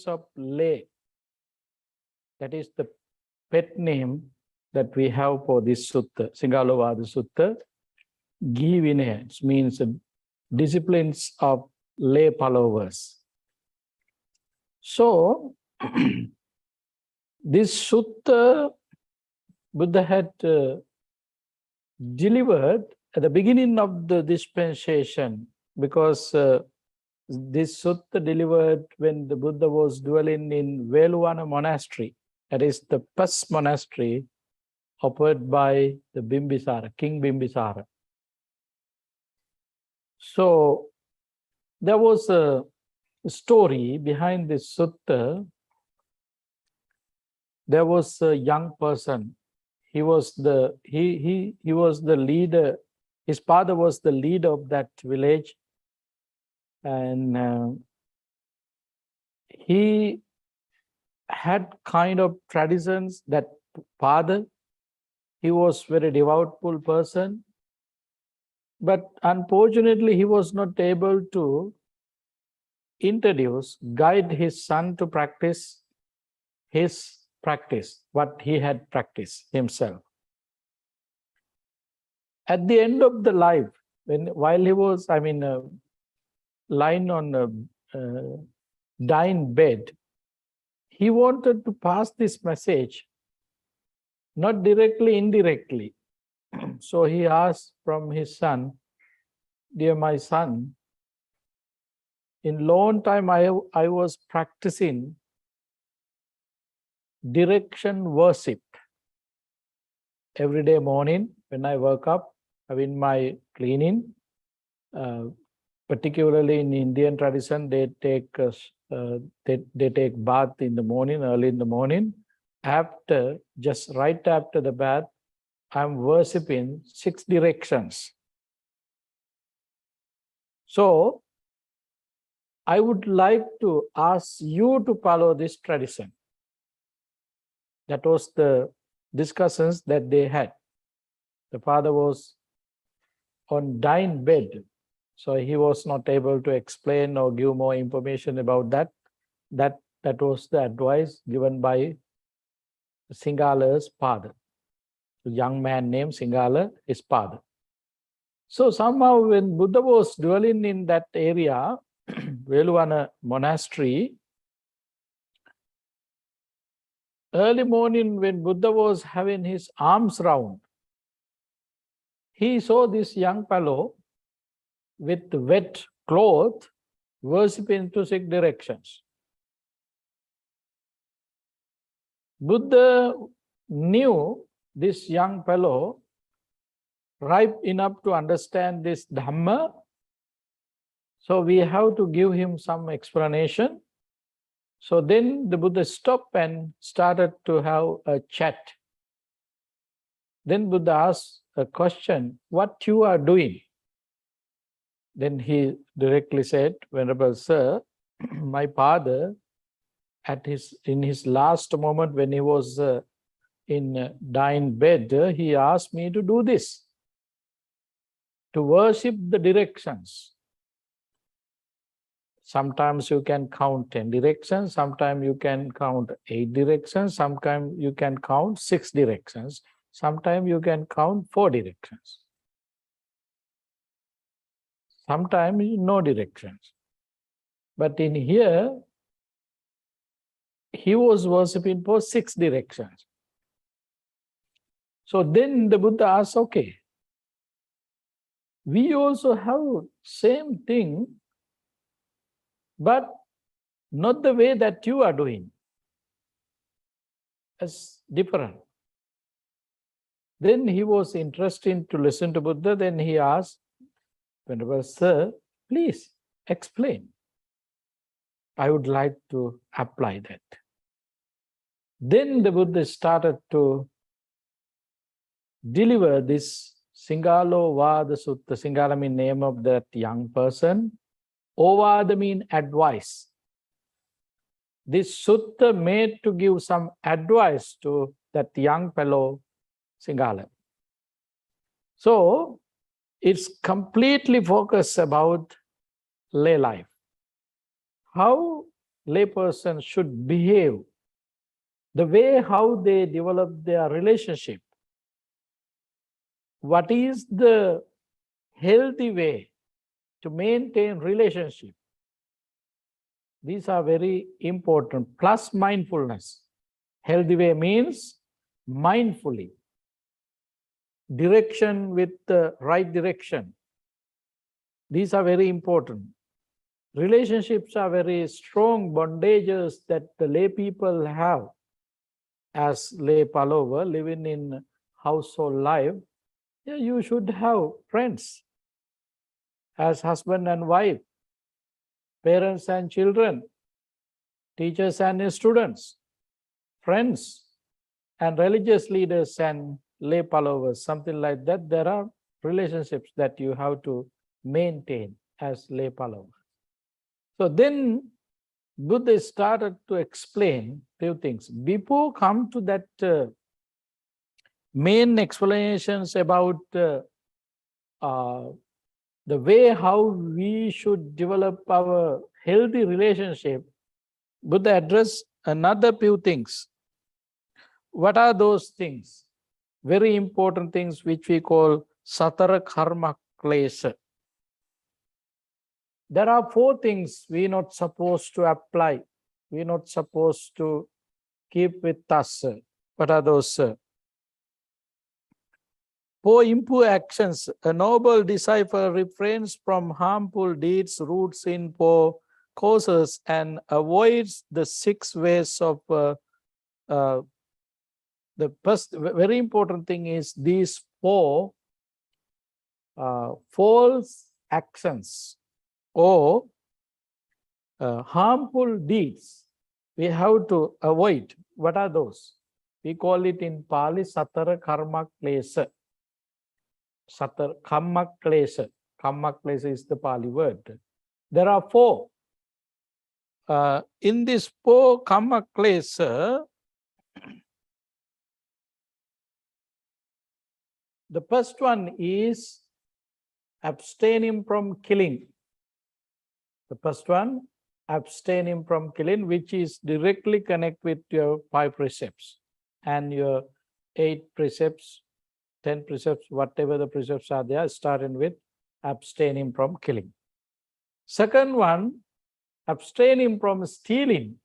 of lay. That is the pet name that we have for this sutta, Singalovada Sutta. Gihi Vinaya means disciplines of lay followers. So, this sutta Buddha had delivered at the beginning of the dispensation, because this sutta delivered when the Buddha was dwelling in Veluvana monastery. That is the first monastery offered by the Bimbisara, King Bimbisara. So there was a story behind this sutta. There was a young person. He was the leader. His father was the leader of that village, and he had kind of traditions. That father, he was very devoutful person, but unfortunately he was not able to guide his son to practice his practice, what he had practiced himself. At the end of the life, while he was, lying on a dying bed, he wanted to pass this message, not directly, indirectly. So he asked from his son, "Dear my son, in long time I was practicing direction worship. Every day morning when I wake up, in my cleaning, particularly in Indian tradition, they take bath in the morning, early in the morning. Right after the bath, I'm worshipping 6 directions. So I would like to ask you to follow this tradition." That was the discussions that they had. The father was on dying bed, so he was not able to explain or give more information about that. That was the advice given by Singala's father. A young man named Singala, his father. So somehow when Buddha was dwelling in that area, Veluvana monastery, early morning when Buddha was having his arms round, he saw this young fellow with wet cloth worshipping to 6 directions. Buddha knew this young fellow ripe enough to understand this Dhamma, so we have to give him some explanation. So then the Buddha stopped and started to have a chat. Then Buddha asked a question, "What you are doing?" Then he directly said, "Venerable Sir, my father, in his last moment when he was in dying bed, he asked me to do this, to worship the directions. Sometimes you can count 10 directions, sometimes you can count 8 directions, sometimes you can count 6 directions, sometimes you can count 4 directions. Sometimes no directions. But in here, he was worshipping for 6 directions. So then the Buddha asked, "Okay, we also have same thing, but not the way that you are doing. It's different." Then he was interested to listen to Buddha. Then he asked, "Venerable Sir, please explain. I would like to apply that." Then the Buddha started to deliver this Singalovada Sutta. Singala means name of that young person. Ovada means advice. This sutta made to give some advice to that young fellow Singala. So it's completely focused about lay life. How layperson should behave, the way how they develop their relationship, what is the healthy way to maintain relationship. These are very important. Plus mindfulness. Healthy way means mindfully. Direction with the right direction. These are very important. Relationships are very strong bondages that the lay people have as lay follower living in household life. Yeah, you should have friends as husband and wife, parents and children, teachers and students, friends and religious leaders and lay followers, something like that. There are relationships that you have to maintain as lay followers. So then Buddha started to explain few things. Before come to that main explanations about the way how we should develop our healthy relationship, Buddha addressed another few things. What are those things? Very important things which we call Satara Karma Klesa. There are 4 things we're not supposed to apply. We're not supposed to keep with us. What are those? 4 impure actions. A noble disciple refrains from harmful deeds, roots in 4 causes, and avoids the 6 ways of the first very important thing is these 4 false actions or harmful deeds we have to avoid. What are those? We call it in Pali Satara Karma Klesa. Satara Karma Klesa. Karma Klesa is the Pali word. There are 4. In this 4 Karma Klesa, the first one is abstaining from killing. The first one, abstaining from killing, which is directly connected with your 5 precepts and your 8 precepts, 10 precepts, whatever the precepts are there, starting with abstaining from killing. Second one, abstaining from stealing.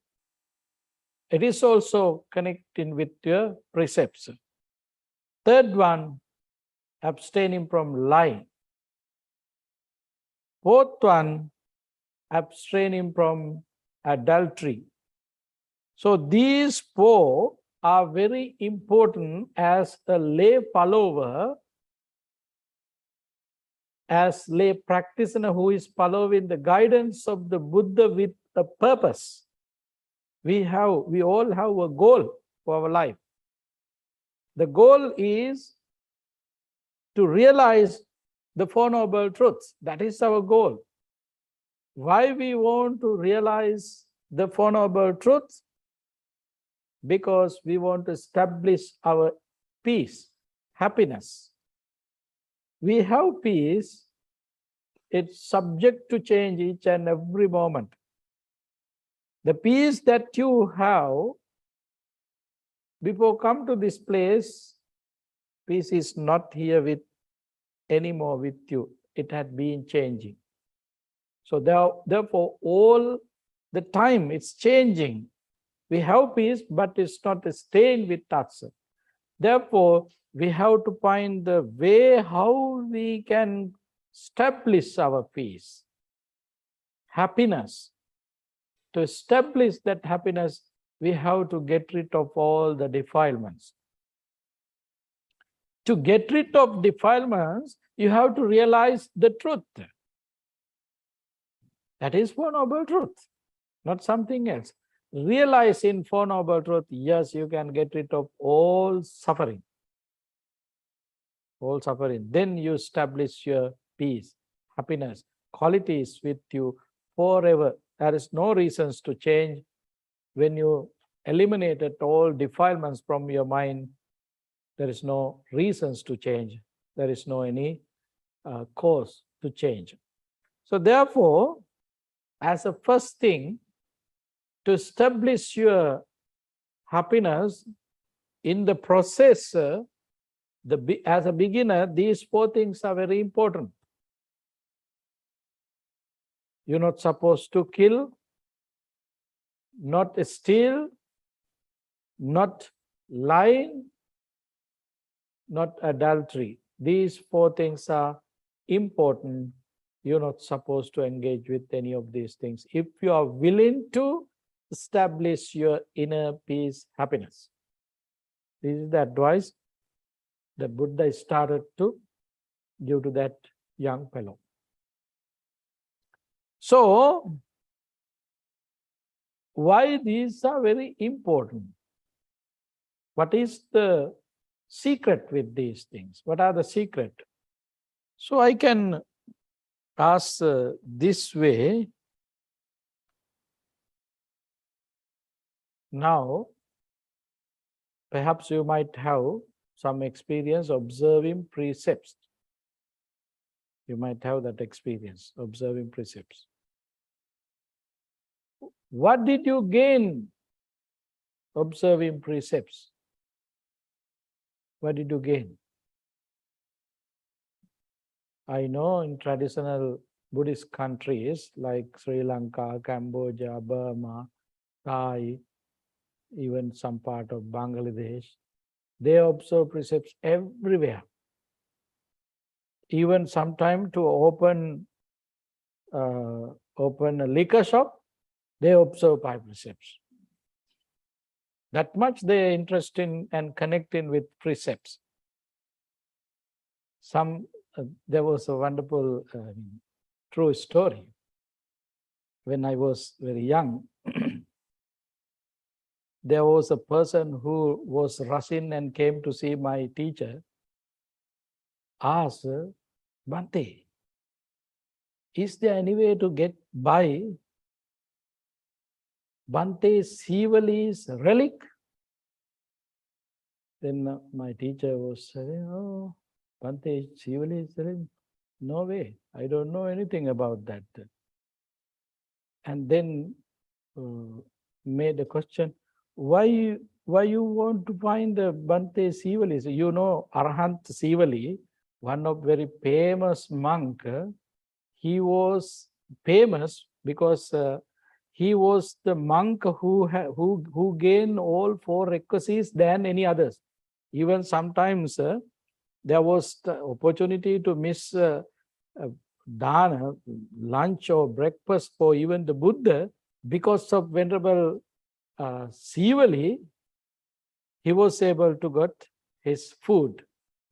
It is also connecting with your precepts. Third one, abstaining from lying. Fourth one, abstaining from adultery. So these 4 are very important as a lay follower, as lay practitioner who is following the guidance of the Buddha with a purpose. We all have a goal for our life. The goal is to realize the 4 noble truths. That is our goal. Why we want to realize the 4 noble truths? Because we want to establish our peace, happiness. We have peace. It's subject to change each and every moment. The peace that you have before come to this place, peace is not here with anymore with you. It had been changing. So therefore, all the time it's changing. We have peace, but it's not staying with us. Therefore, we have to find the way how we can establish our peace, happiness. To establish that happiness, we have to get rid of all the defilements. To get rid of defilements, you have to realize the truth. That is 4 noble truth, not something else. Realize in 4 noble truth, yes, you can get rid of all suffering. All suffering. Then you establish your peace, happiness, qualities with you forever. There is no reasons to change. When you eliminated all defilements from your mind, there is no reasons to change. There is no any cause to change. So therefore, as a first thing, to establish your happiness in the process, as a beginner, these four things are very important. You're not supposed to kill, not steal, not lying, not adultery. These four things are important. You're not supposed to engage with any of these things if you are willing to establish your inner peace, happiness. This is the advice that Buddha started to give to that young fellow. So, why these are very important? What is the secret with these things? What are the secret? So I can ask this way. Now, perhaps you might have some experience observing precepts. You might have that experience, observing precepts. What did you gain observing precepts? What did you gain? I know in traditional Buddhist countries like Sri Lanka, Cambodia, Burma, Thai, even some part of Bangladesh, they observe precepts everywhere. Even sometime to open a liquor shop, they observe 5 precepts. That much they are interested in and connecting with precepts. There was a wonderful true story. When I was very young, there was a person who was rushing and came to see my teacher, asked, Bhante, is there any way to get by Bhante Sivali's relic? Then my teacher was saying, oh, Bhante Sivali's relic? No way, I don't know anything about that. And then made a question, why you want to find the Bhante Sivali? You know Arahant Sivali, one of very famous monk. He was famous because he was the monk who gained all 4 requisites than any others. Even sometimes there was the opportunity to miss dana, lunch or breakfast for even the Buddha. Because of Venerable Sivali, he was able to get his food,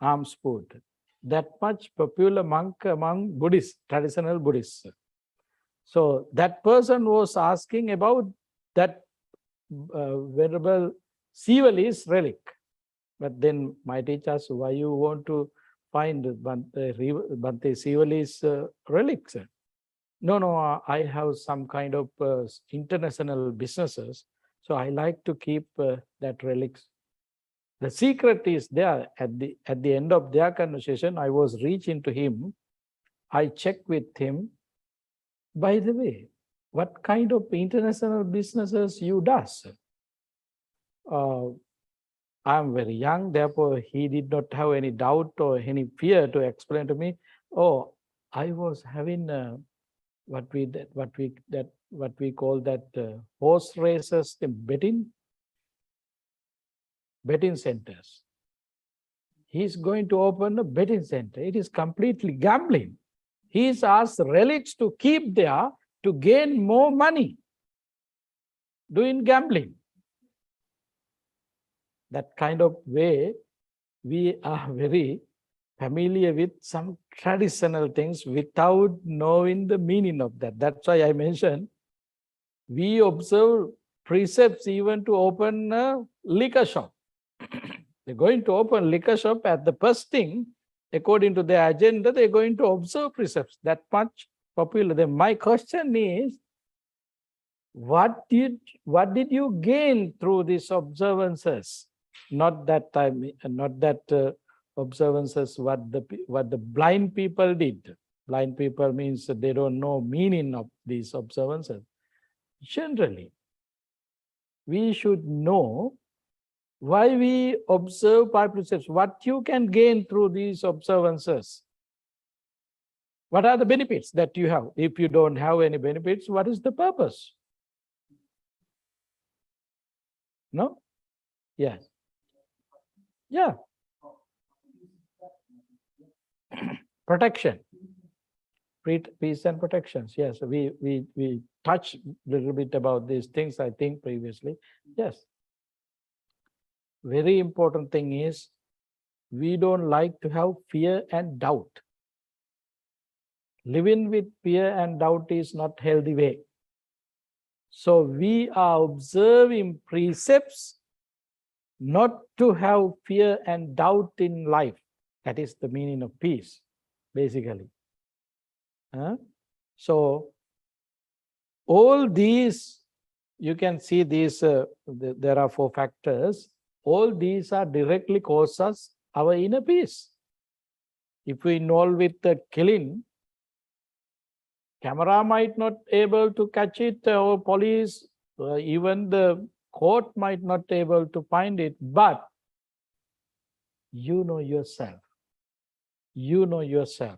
alms food. That much popular monk among Buddhists, traditional Buddhists. So that person was asking about that Venerable Sivali's relic. But then my teacher asked, why you want to find Bhante Sivali's relics? No, I have some kind of international businesses, so I like to keep that relics. The secret is there. At the end of their conversation, I was reaching to him. I checked with him, by the way, what kind of international businesses you does? I'm very young, therefore he did not have any doubt or any fear to explain to me. Oh, I was having what we call that horse races, the betting centers. He's going to open a betting center. It is completely gambling. He's asked relics to keep there to gain more money doing gambling. That kind of way, we are very familiar with some traditional things without knowing the meaning of that. That's why I mentioned we observe precepts even to open a liquor shop. They're going to open liquor shop at the first thing, according to their agenda, they're going to observe precepts. That much popular. Then my question is, what did you gain through these observances? Not that observances what the blind people did. Blind people means they don't know meaning of these observances. Generally, we should know why we observe five precepts, what you can gain through these observances. What are the benefits that you have? If you don't have any benefits, what is the purpose? No? Yes. Yeah. Protection. Peace and protections. Yes, we touched a little bit about these things, I think, previously. Yes. Very important thing is we don't like to have fear and doubt. Living with fear and doubt is not healthy way. So we are observing precepts not to have fear and doubt in life. That is the meaning of peace, basically. So all these, you can see these, there are 4 factors. All these are directly cause us our inner peace. If we involve with the killing, camera might not able to catch it, or police, even the court might not able to find it, but you know yourself. You know yourself.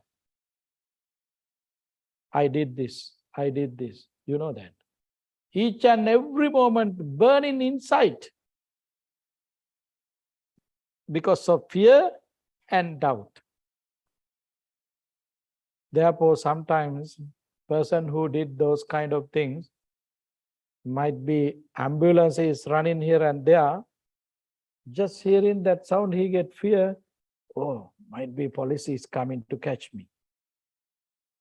I did this, I did this. You know that. Each and every moment burning inside because of fear and doubt. Therefore, sometimes person who did those kind of things, might be ambulances running here and there, just hearing that sound he get fear. Oh, might be police is coming to catch me.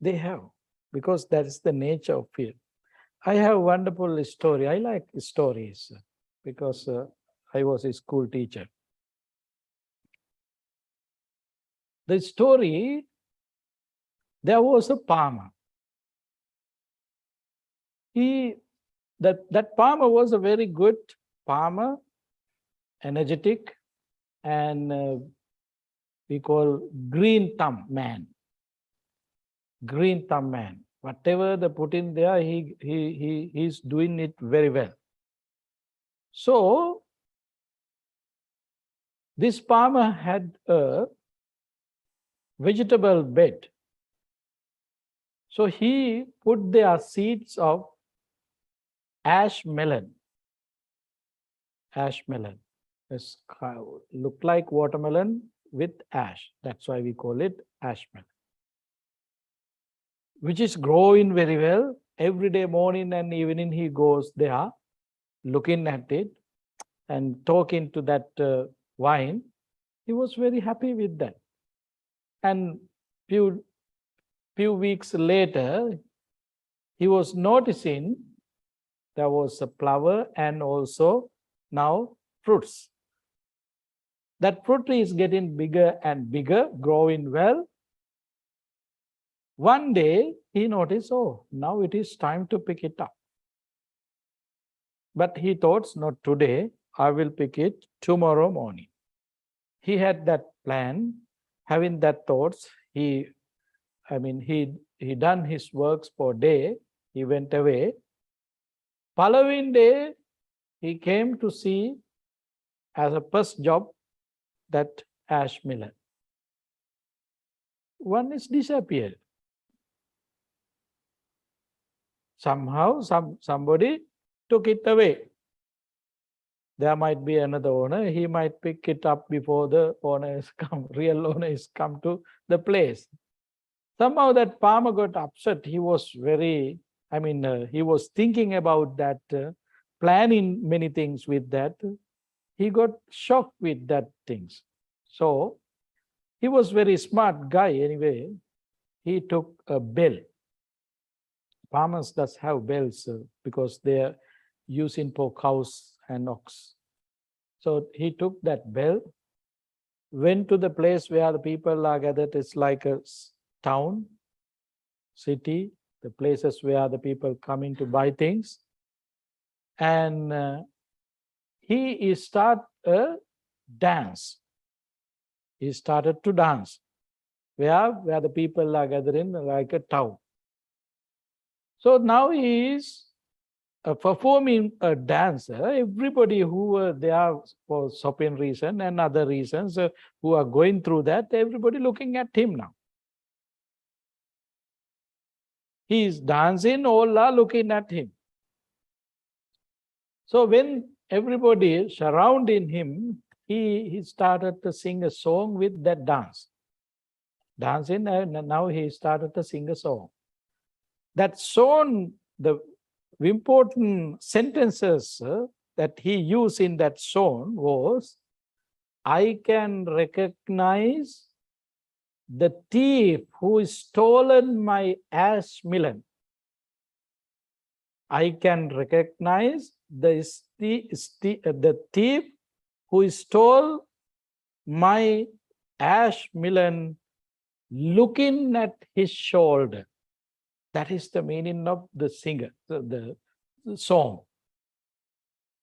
They have, because that is the nature of fear. I have a wonderful story. I like stories because I was a school teacher. The story, there was a farmer. That farmer was a very good farmer, energetic, and we call green thumb man. Green thumb man. Whatever they put in there, he's doing it very well. So this farmer had a vegetable bed. So he put there seeds of ash melon. Ash melon. It's look like watermelon with ash. That's why we call it ash melon. Which is growing very well. Every day, morning and evening, he goes there, looking at it and talking to that vine. He was very happy with that. And few weeks later, he was noticing there was a flower and also now fruits. That fruit is getting bigger and bigger, growing well. One day he noticed, oh, now it is time to pick it up. But he thought, not today, I will pick it tomorrow morning. He had that plan, having that thoughts. He done his works for a day. He went away. Following day, he came to see as a first job that ash melon. One is disappeared. Somehow, somebody took it away. There might be another owner. He might pick it up before the owners come, real owners come to the place. Somehow that farmer got upset. He was very, he was thinking about that, planning many things with that. He got shocked with that things. So he was very smart guy anyway. He took a bell. Farmers does have bells because they are using for cows and ox. So he took that bell, went to the place where the people are gathered. It's like a town, city, the places where the people come in to buy things. And he start a dance. He started to dance where the people are gathering like a town. So now he is performing a dance. Everybody who were there for certain reason and other reasons who are going through that, everybody looking at him now. He is dancing, all are looking at him. So when everybody surrounding him, he started to sing a song with that dance. Dancing, and now he started to sing a song. That song, the important sentences that he used in that song was, I can recognize the thief who has stolen my ash melon. I can recognize the thief who stole my ash melon looking at his shoulder. That is the meaning of the singer, the song.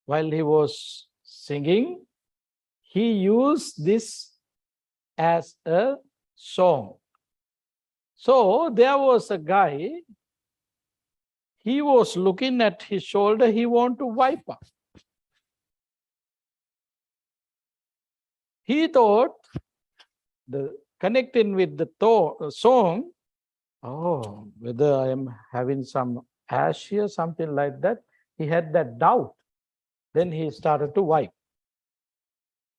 While he was singing, he used this as a song. So there was a guy, he was looking at his shoulder, he wanted to wipe up. He thought, connecting with the song, oh, whether I am having some ash here, something like that. He had that doubt. Then he started to wipe.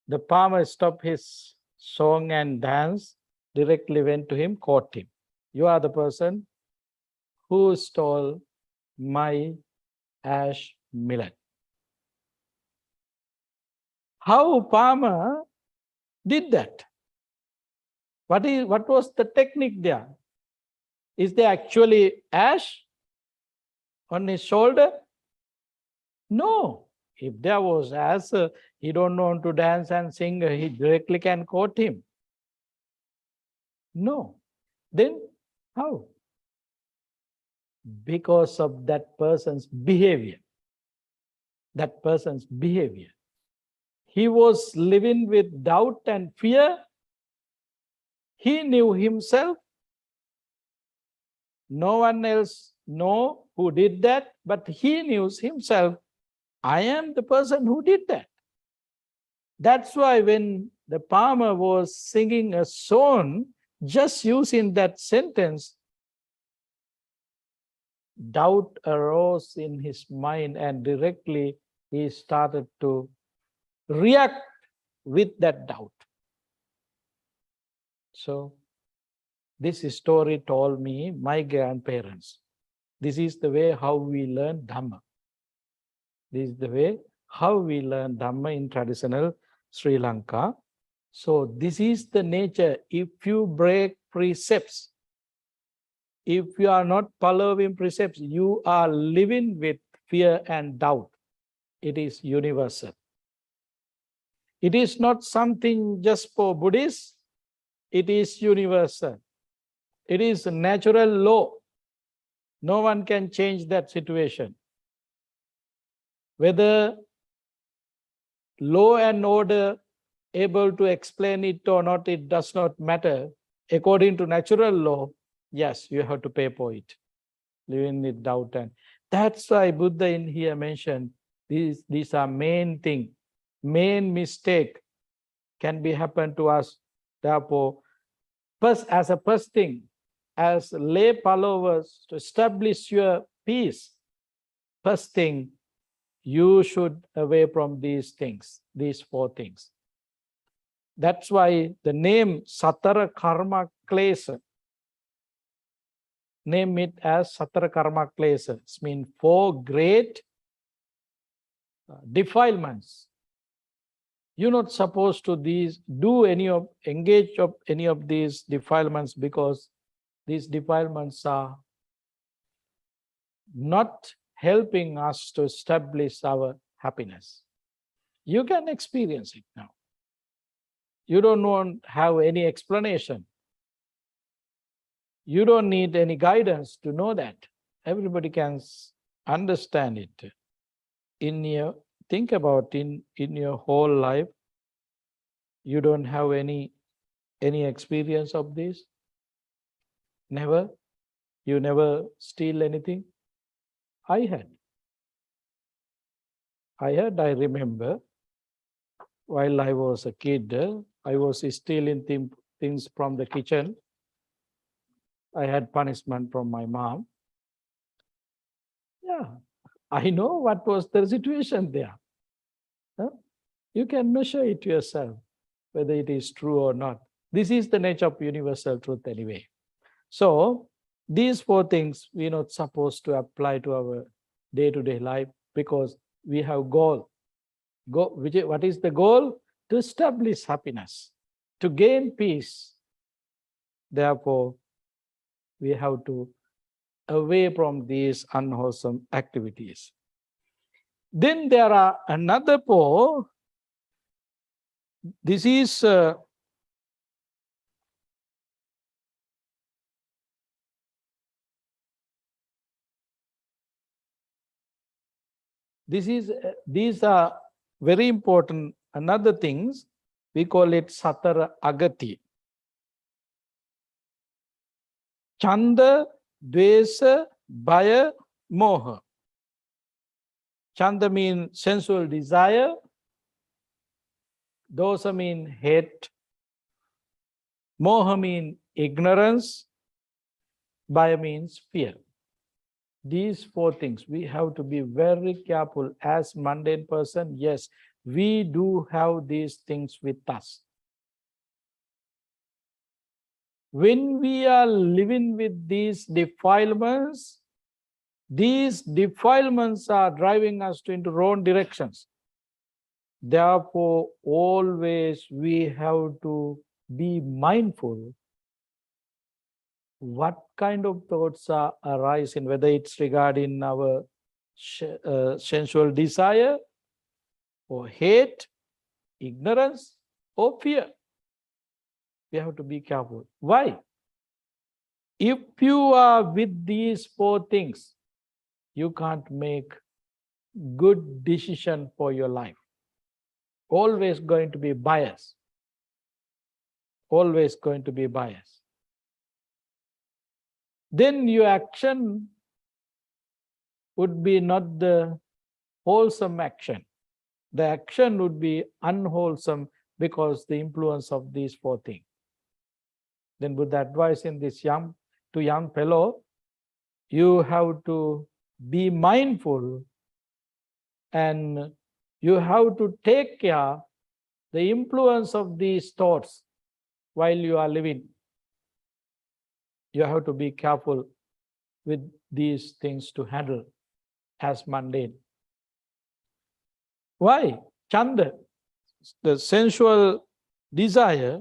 The farmer stopped his song and dance, directly went to him, caught him. You are the person who stole my ash melon. How farmer did that? What was the technique there? Is there actually ash on his shoulder? No. If there was ash, he don't want to dance and sing, he directly can quote him. No. Then how? Because of that person's behavior. That person's behavior. He was living with doubt and fear. He knew himself. No one else know who did that, but he knew himself. I am the person who did that. That's why when the farmer was singing a song, just using that sentence, doubt arose in his mind and directly he started to react with that doubt. So this story told me, my grandparents, this is the way how we learn Dhamma. This is the way how we learn Dhamma in traditional Sri Lanka. So this is the nature. If you break precepts, if you are not following precepts, you are living with fear and doubt. It is universal. It is not something just for Buddhists. It is universal. It is a natural law. No one can change that situation. Whether law and order able to explain it or not, it does not matter. According to natural law, yes, you have to pay for it. Living with doubt. And that's why Buddha in here mentioned these are main thing, main mistake can be happen to us. Therefore, first, as a first thing, as lay followers, to establish your peace, first thing, you should away from these things, these four things. That's why the name Satara Karma Klesa, name it as Satara Karma Klesa. It means four great defilements. You're not supposed to engage of any of these defilements, because these defilements are not helping us to establish our happiness. You can experience it now. You don't want to have any explanation. You don't need any guidance to know that. Everybody can understand it. Think about in your whole life, you don't have any experience of this? Never? You never steal anything? I had. I remember while I was a kid, I was stealing things from the kitchen. I had punishment from my mom. Yeah, I know what was the situation there. Huh? You can measure it yourself, whether it is true or not. This is the nature of universal truth anyway. So these four things we're not supposed to apply to our day-to-day life because we have goal. What is the goal? To establish happiness, to gain peace. Therefore, we have to away from these unwholesome activities. Then there are another four. This is these are very important. Another things we call it Satara Agati. Chanda, Dvesa, Bhaya, Moha. Chanda means sensual desire. Dosa mean hate. Moha means ignorance. Bhaya means fear. These four things, we have to be very careful as mundane person. Yes, we do have these things with us. When we are living with these defilements are driving us into wrong directions. Therefore, always we have to be mindful what kind of thoughts are arising, whether it's regarding our sensual desire or hate, ignorance or fear. We have to be careful. Why? If you are with these four things, you can't make good decision for your life. Always going to be biased. Always going to be biased. Then your action would be not the wholesome action. The action would be unwholesome because the influence of these four things. Then Buddha advice in this young fellow, you have to be mindful and you have to take care the influence of these thoughts while you are living. You have to be careful with these things to handle as mundane. Why? Chanda, the sensual desire,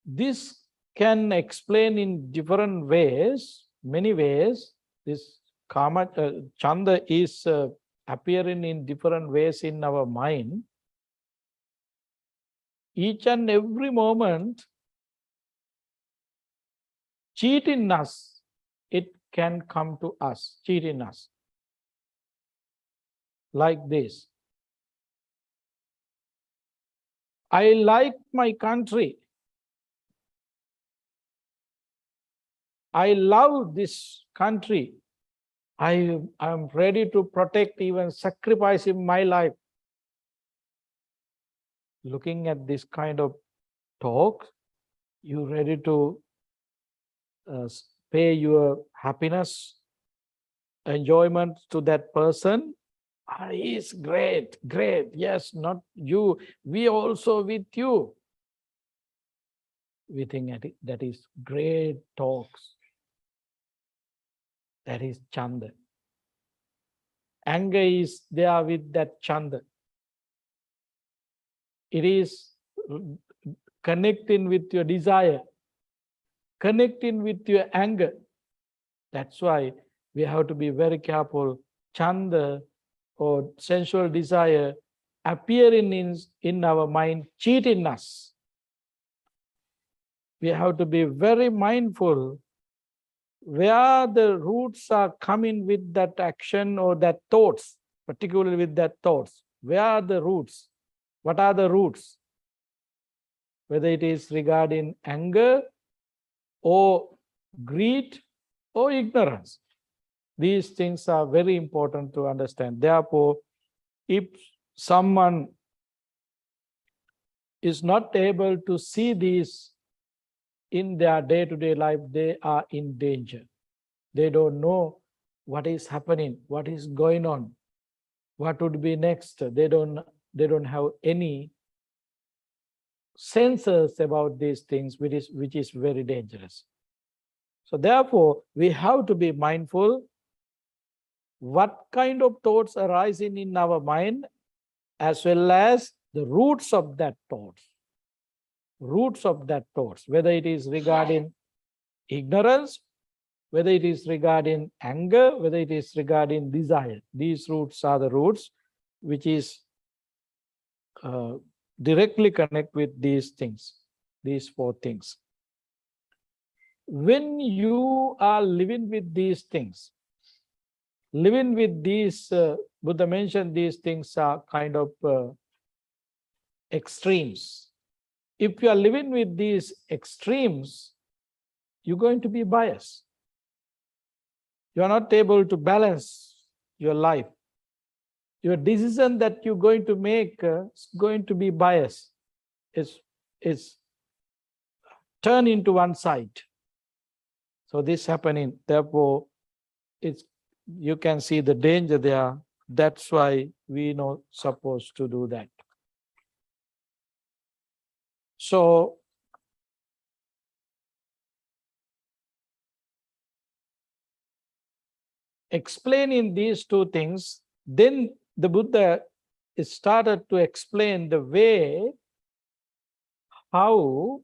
this can explain in different ways, many ways. This karma, Chanda is appearing in different ways in our mind. Each and every moment, cheating us, it can come to us, cheating us. Like this. I like my country. I love this country. I am ready to protect, even sacrificing my life. Looking at this kind of talk, you ready to pay your happiness, enjoyment to that person? He is great, great. Yes, not you. We also with you. We think that is great talks. That is Chanda. Anger is there with that Chanda. It is connecting with your desire, connecting with your anger. That's why we have to be very careful. Chanda or sensual desire appearing in our mind, cheating us. We have to be very mindful where the roots are coming with that action or that thoughts, particularly with that thoughts. Where are the roots? What are the roots? Whether it is regarding anger or greed or ignorance. These things are very important to understand. Therefore, if someone is not able to see these in their day-to-day life, they are in danger. They don't know what is happening, what is going on, what would be next. They don't have any senses about these things, which is very dangerous. So therefore, we have to be mindful what kind of thoughts arising in our mind, as well as the roots of that thoughts. Roots of that thoughts, whether it is regarding ignorance, whether it is regarding anger, whether it is regarding desire. These roots are the roots which is directly connect with these things, these four things. When you are living with these things, living with these, Buddha mentioned these things are kind of extremes. If you are living with these extremes, you're going to be biased. You are not able to balance your life. Your decision that you're going to make is going to be biased. It's turn into one side. So this happening, therefore, you can see the danger there. That's why we not supposed to do that. So explaining these two things, then the Buddha started to explain the way how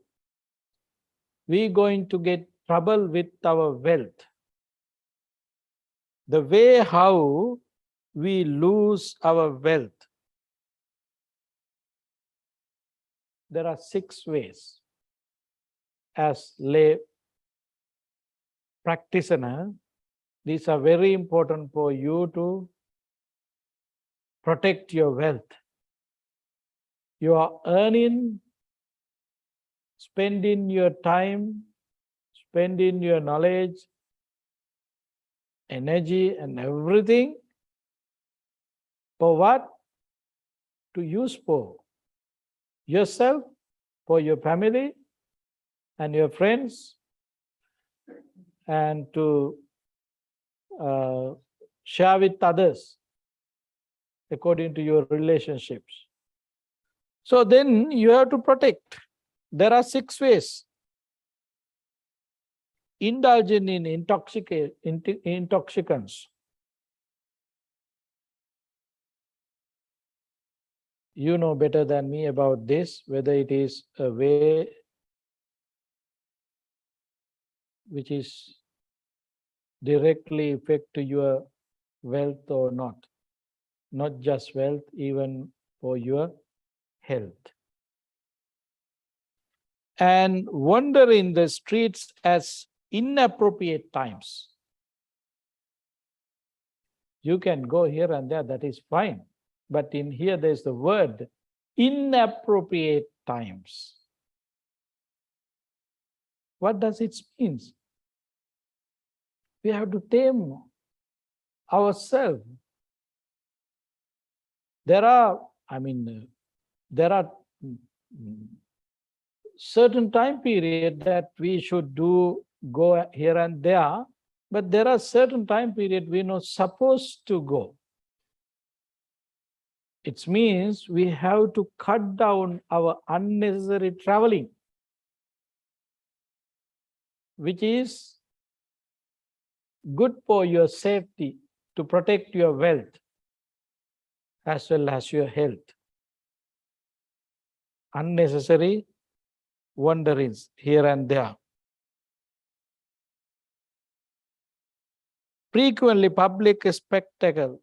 we're going to get trouble with our wealth. The way how we lose our wealth. There are 6 ways. As lay practitioner, these are very important for you to protect your wealth. You are earning, spending your time, spending your knowledge, energy and everything for what? To use for yourself, for your family and your friends, and to share with others according to your relationships. So then you have to protect. There are 6 ways. Indulging in intoxicants. You know better than me about this, whether it is a way which is directly affect to your wealth or not. Not just wealth, even for your health. And wander in the streets at inappropriate times. You can go here and there, that is fine. But in here, there's the word inappropriate times. What does it mean? We have to tame ourselves. There are certain time period that we should go here and there, but there are certain time period we're not supposed to go. It means we have to cut down our unnecessary traveling, which is good for your safety, to protect your wealth as well as your health. Unnecessary wanderings here and there. Frequently public spectacle.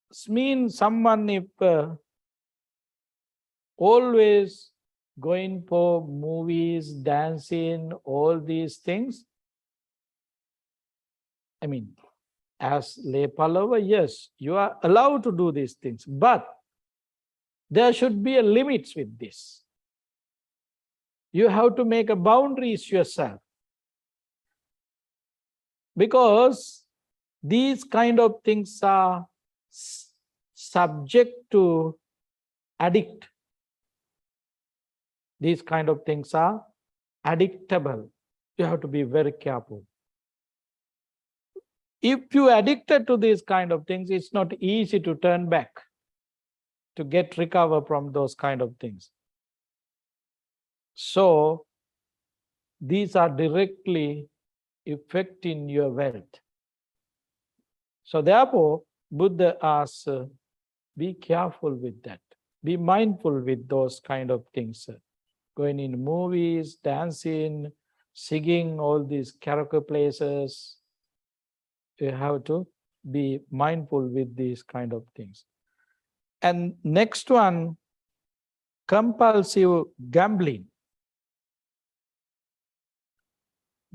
This means someone if always going for movies, dancing, all these things. As lay follower, yes, you are allowed to do these things, but there should be a limits with this. You have to make a boundaries yourself. Because these kind of things are subject to addict. These kind of things are addictable. You have to be very careful. If you are addicted to these kind of things, it's not easy to turn back, to recover from those kind of things. So these are directly affecting your wealth. So therefore, Buddha asks, be careful with that. Be mindful with those kind of things. Going in movies, dancing, singing, all these karaoke places. You have to be mindful with these kind of things. And next one, compulsive gambling.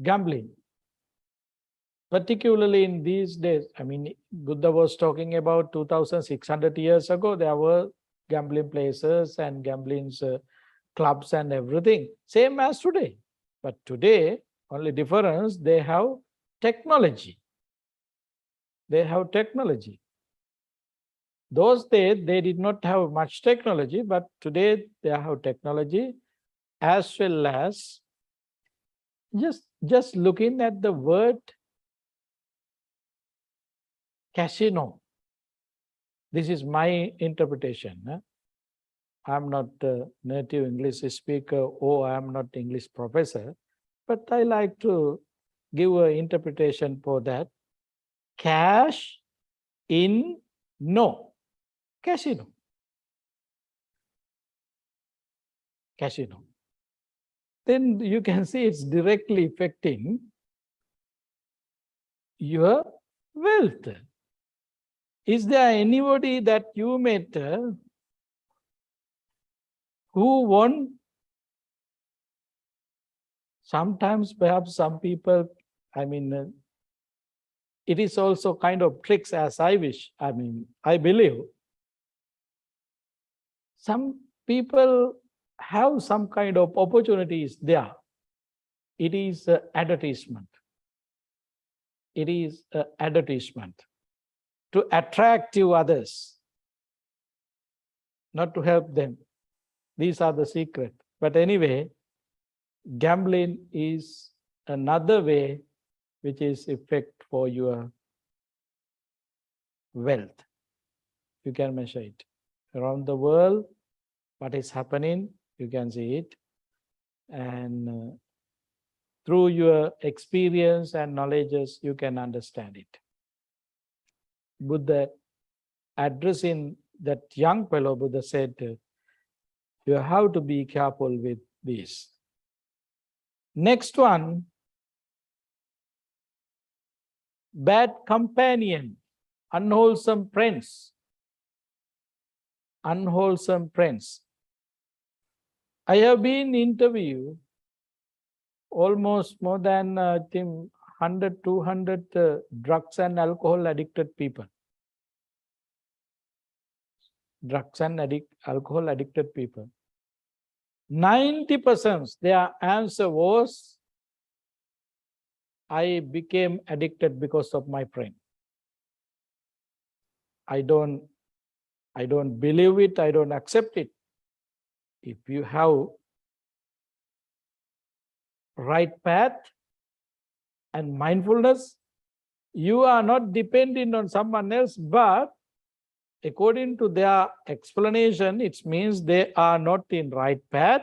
Gambling. Particularly in these days, I mean, Buddha was talking about 2,600 years ago, there were gambling places and gambling clubs and everything, same as today. But today, only difference, they have technology. They have technology. Those days, they did not have much technology, but today they have technology, as well as just looking at the word casino. This is my interpretation. I'm not a native English speaker, or I'm not English professor, but I like to give an interpretation for that. Cash in no. Casino. Casino. Then you can see it's directly affecting your wealth. Is there anybody that you met who won? Sometimes perhaps some people, I mean, it is also kind of tricks, as I wish. I mean, I believe some people have some kind of opportunities there. It is an advertisement. It is an advertisement to attract you others, not to help them. These are the secret. But anyway, gambling is another way which is effect for your wealth. You can measure it. Around the world, what is happening, you can see it. And through your experience and knowledges, you can understand it. Buddha, addressing that young fellow, Buddha said, you have to be careful with this. Next one, bad companion, unwholesome friends. Unwholesome friends. I have been interviewed almost more than, I think, 100, 200 drugs and alcohol addicted people. Drugs and alcohol addicted people. 90% their answer was, I became addicted because of my friend. I don't believe it, I don't accept it. If you have right path and mindfulness, you are not dependent on someone else, but according to their explanation, it means they are not in right path.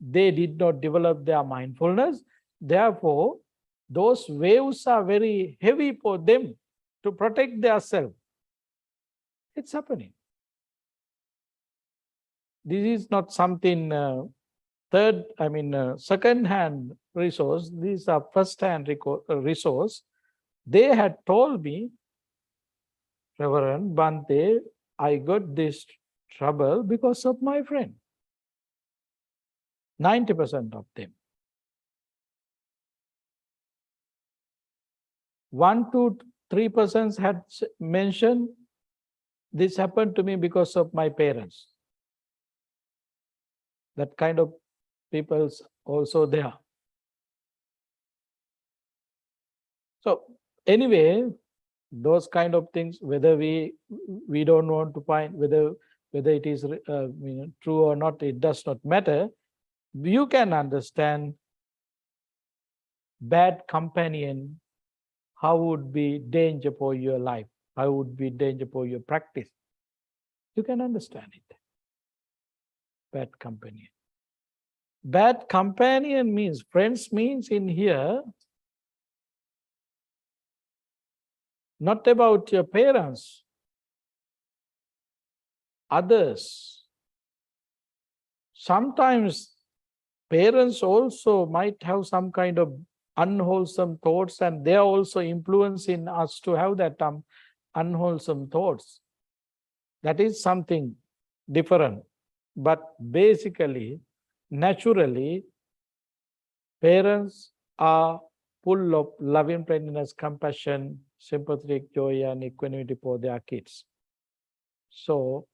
They did not develop their mindfulness. Therefore, those waves are very heavy for them to protect themselves. It's happening. This is not something second-hand resource. These are first-hand resource. They had told me, Reverend Bhante, I got this trouble because of my friend. 90% of them. 1 to 3% had mentioned, this happened to me because of my parents. That kind of people's also there. So anyway, those kind of things, whether we don't want to find whether it is true or not, it does not matter. You can understand bad companion, how would be danger for your life, how would be danger for your practice. You can understand it. Bad companion. Bad companion means, friends means in here, not about your parents, others. Sometimes parents also might have some kind of unwholesome thoughts, and they are also influencing us to have that unwholesome thoughts. That is something different. But basically, naturally, parents are full of loving kindness, compassion, sympathetic joy, and equanimity for their kids. So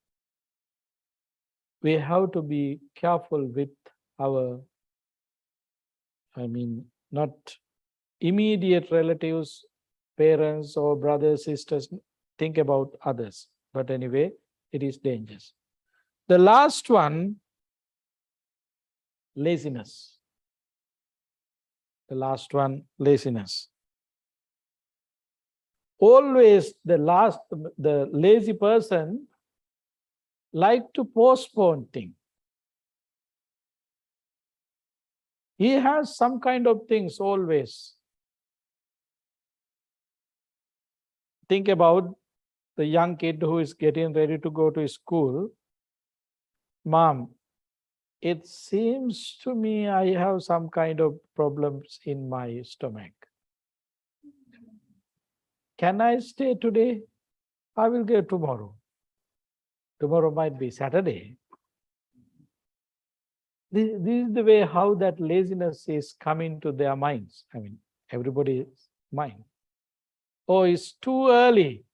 we have to be careful with our, not immediate relatives, parents or brothers, sisters. Think about others. But anyway, it is dangerous. The last one, laziness. The last one, laziness. Always the lazy person like to postpone things. He has some kind of things always. Think about the young kid who is getting ready to go to school. Mom, it seems to me I have some kind of problems in my stomach. Can I stay today? I will go tomorrow. Tomorrow might be Saturday. This is the way how that laziness is coming to their minds. Everybody's mind. Oh, it's too early.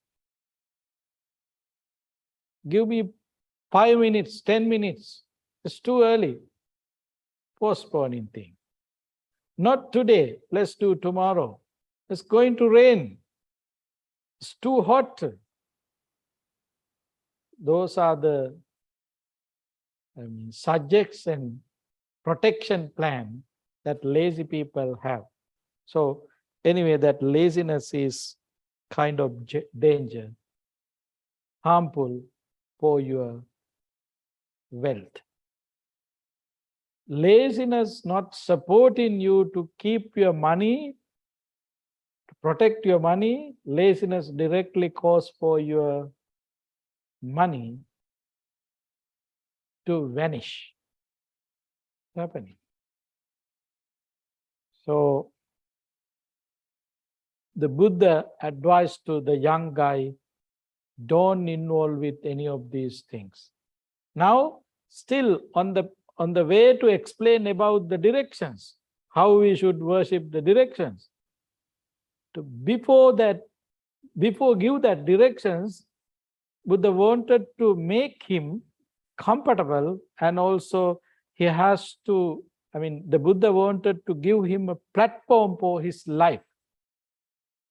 Give me 5 minutes, 10 minutes. It's too early. Postponing things. Not today. Let's do tomorrow. It's going to rain. It's too hot. Those are the subjects and protection plan that lazy people have. So anyway, that laziness is kind of danger, harmful for your wealth. Laziness not supporting you to keep your money, to protect your money. Laziness directly cause for your money to vanish. Happening. So the Buddha advised to the young guy, don't involve with any of these things. Now, still on the way to explain about the directions, how we should worship the directions. Before give that directions, Buddha wanted to make him comfortable, and also he has to, the Buddha wanted to give him a platform for his life.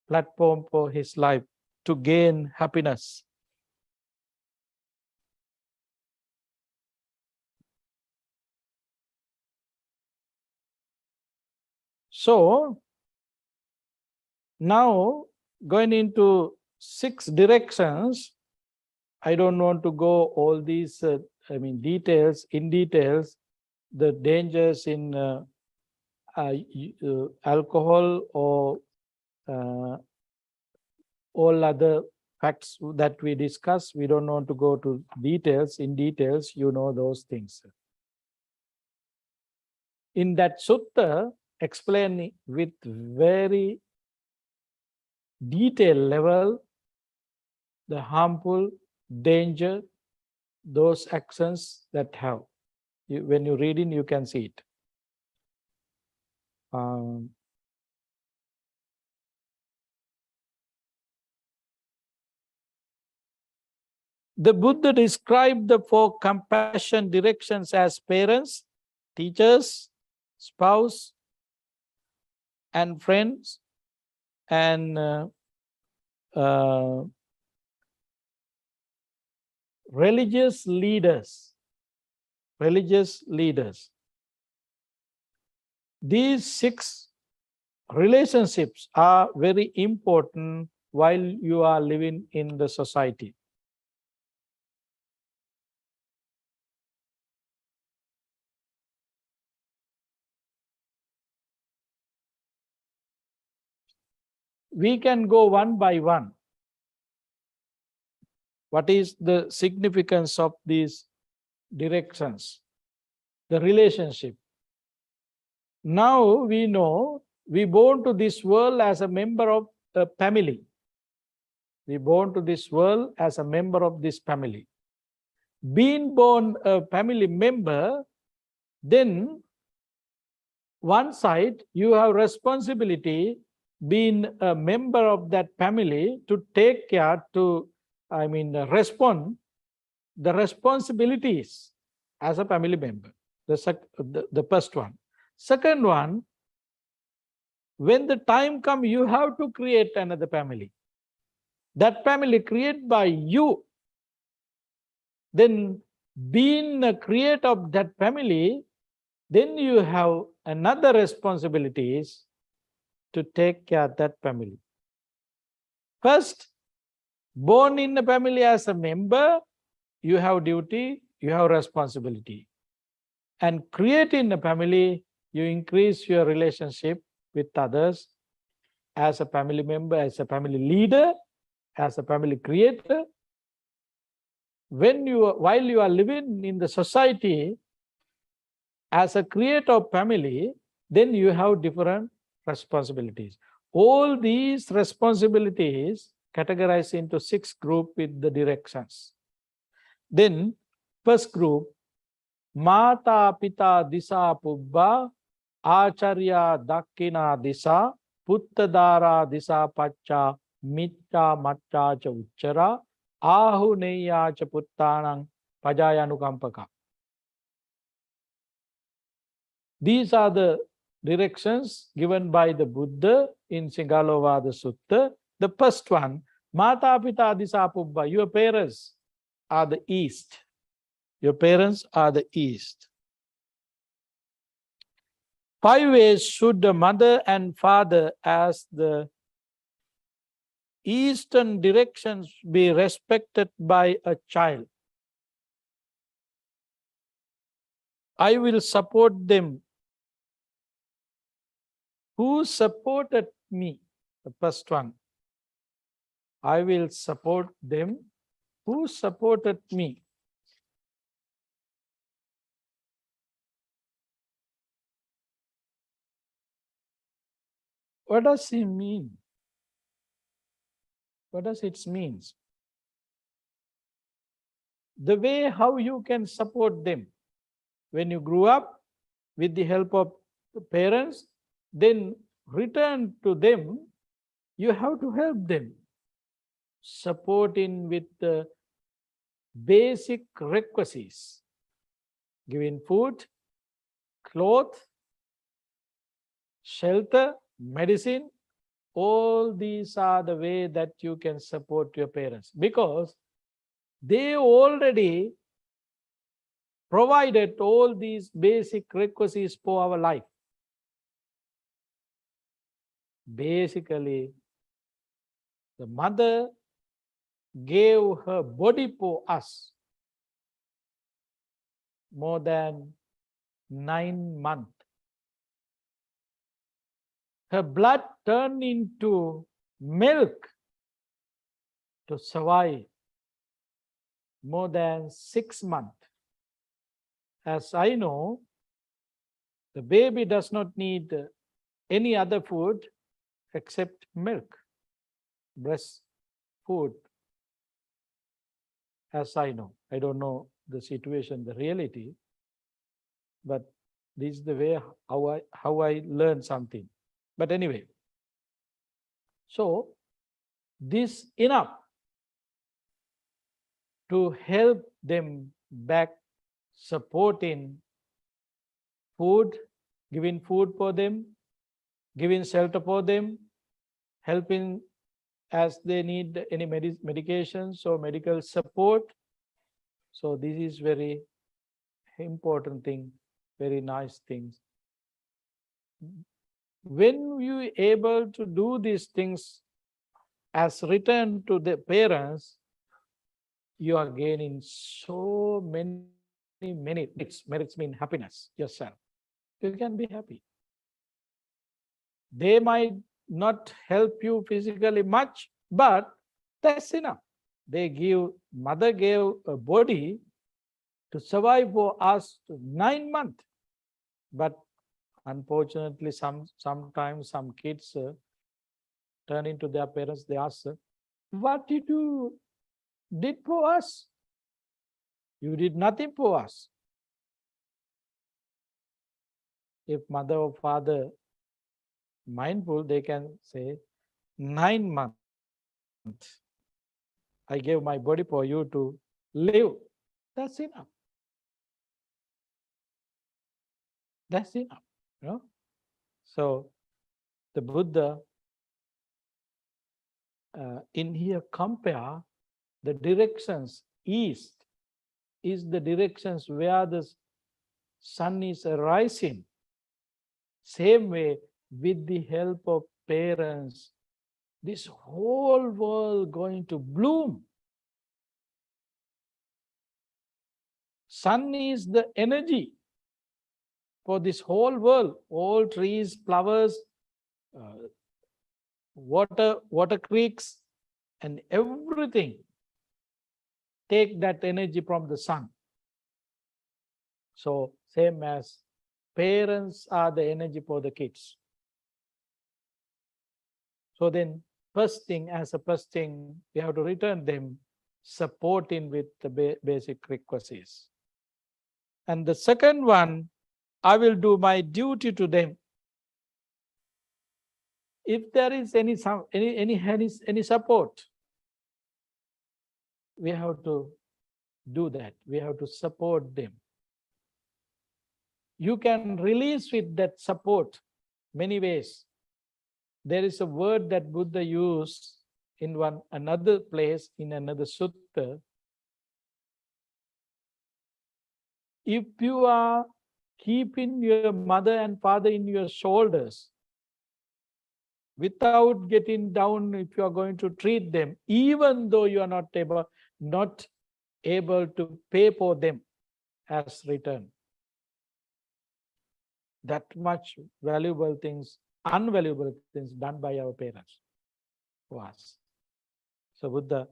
Platform for his life to gain happiness. So now going into 6 directions, I don't want to go all these details, the dangers in alcohol or all other facts that we discuss. We don't want to go to details. In details, you know those things. In that sutta, explain with very detailed level the harmful danger, those actions that have. When you read in, you can see it. The Buddha described the 4 compassion directions as parents, teachers, spouse, and friends, and religious leaders. These 6 relationships are very important while you are living in the society. We can go one by one. What is the significance of these directions? The relationship. Now we know we born to this world as a member of a family. We born to this world as a member of this family. Being born a family member, then one side you have responsibility being a member of that family to take care, to respond the responsibilities as a family member. The first one. Second one, when the time comes, you have to create another family. That family created by you. Then being a creator of that family, then you have another responsibilities to take care of that family. First, born in a family as a member, you have duty, you have responsibility. And creating a family, you increase your relationship with others as a family member, as a family leader, as a family creator. While you are living in the society as a creator of family, then you have different responsibilities. All these responsibilities categorized into 6 groups with the directions. Then first group, Mata Pita Disa Pubba, Acharya Dakkina Disa, Puttadara Disa Pacha, Mitta Matta Cha Uchara, Ahuneya Cha Puttanang Pajayanukampaka. These are the directions given by the Buddha in Singalovada Sutta. The first one, Mata Pita Disa Pubba, your parents are the east. Your parents are the east. 5 ways should the mother and father as the eastern directions be respected by a child. I will support them who supported me. The first one. I will support them who supported me. What does he mean? What does it mean? The way how you can support them. When you grew up with the help of the parents, then return to them, you have to help them. Supporting with the basic requisites. Giving food, clothes, shelter, medicine. All these are the way that you can support your parents, because they already provided all these basic requisites for our life. Basically, the mother gave her body for us more than 9 months. Her blood turned into milk to survive more than 6 months. As I know, the baby does not need any other food except milk, breast food. As I know, I don't know the situation, the reality, but this is the way how I learned something. But anyway, so this enough to help them back, supporting food, giving food for them, giving shelter for them, helping as they need any medications or medical support. So this is very important thing, very nice things. When you able to do these things as return to the parents, you are gaining so many merits. Merits mean happiness yourself. You can be happy. They might not help you physically much, but that's enough. Mother gave a body to survive for us 9 months. But unfortunately, sometimes some kids turn into their parents, they ask, what did you did for us? You did nothing for us. If mother or father mindful, they can say, 9 months, I gave my body for you to live. That's enough. That's enough. You know? So the Buddha in here compare the directions. East is the directions where the sun is rising. Same way, with the help of parents, this whole world going to bloom. Sun is the energy for this whole world. All trees, flowers, water creeks, and everything take that energy from the sun. So same as parents are the energy for the kids. So then first thing, we have to return them supporting with the basic requisites. And the second one, I will do my duty to them. If there is any support, we have to do that. We have to support them. You can release with that support many ways. There is a word that Buddha used in another place, in another sutta. If you are keeping your mother and father in your shoulders, without getting down, if you are going to treat them, even though you are not able to pay for them as return, that much unvaluable things done by our parents for us. So Buddha,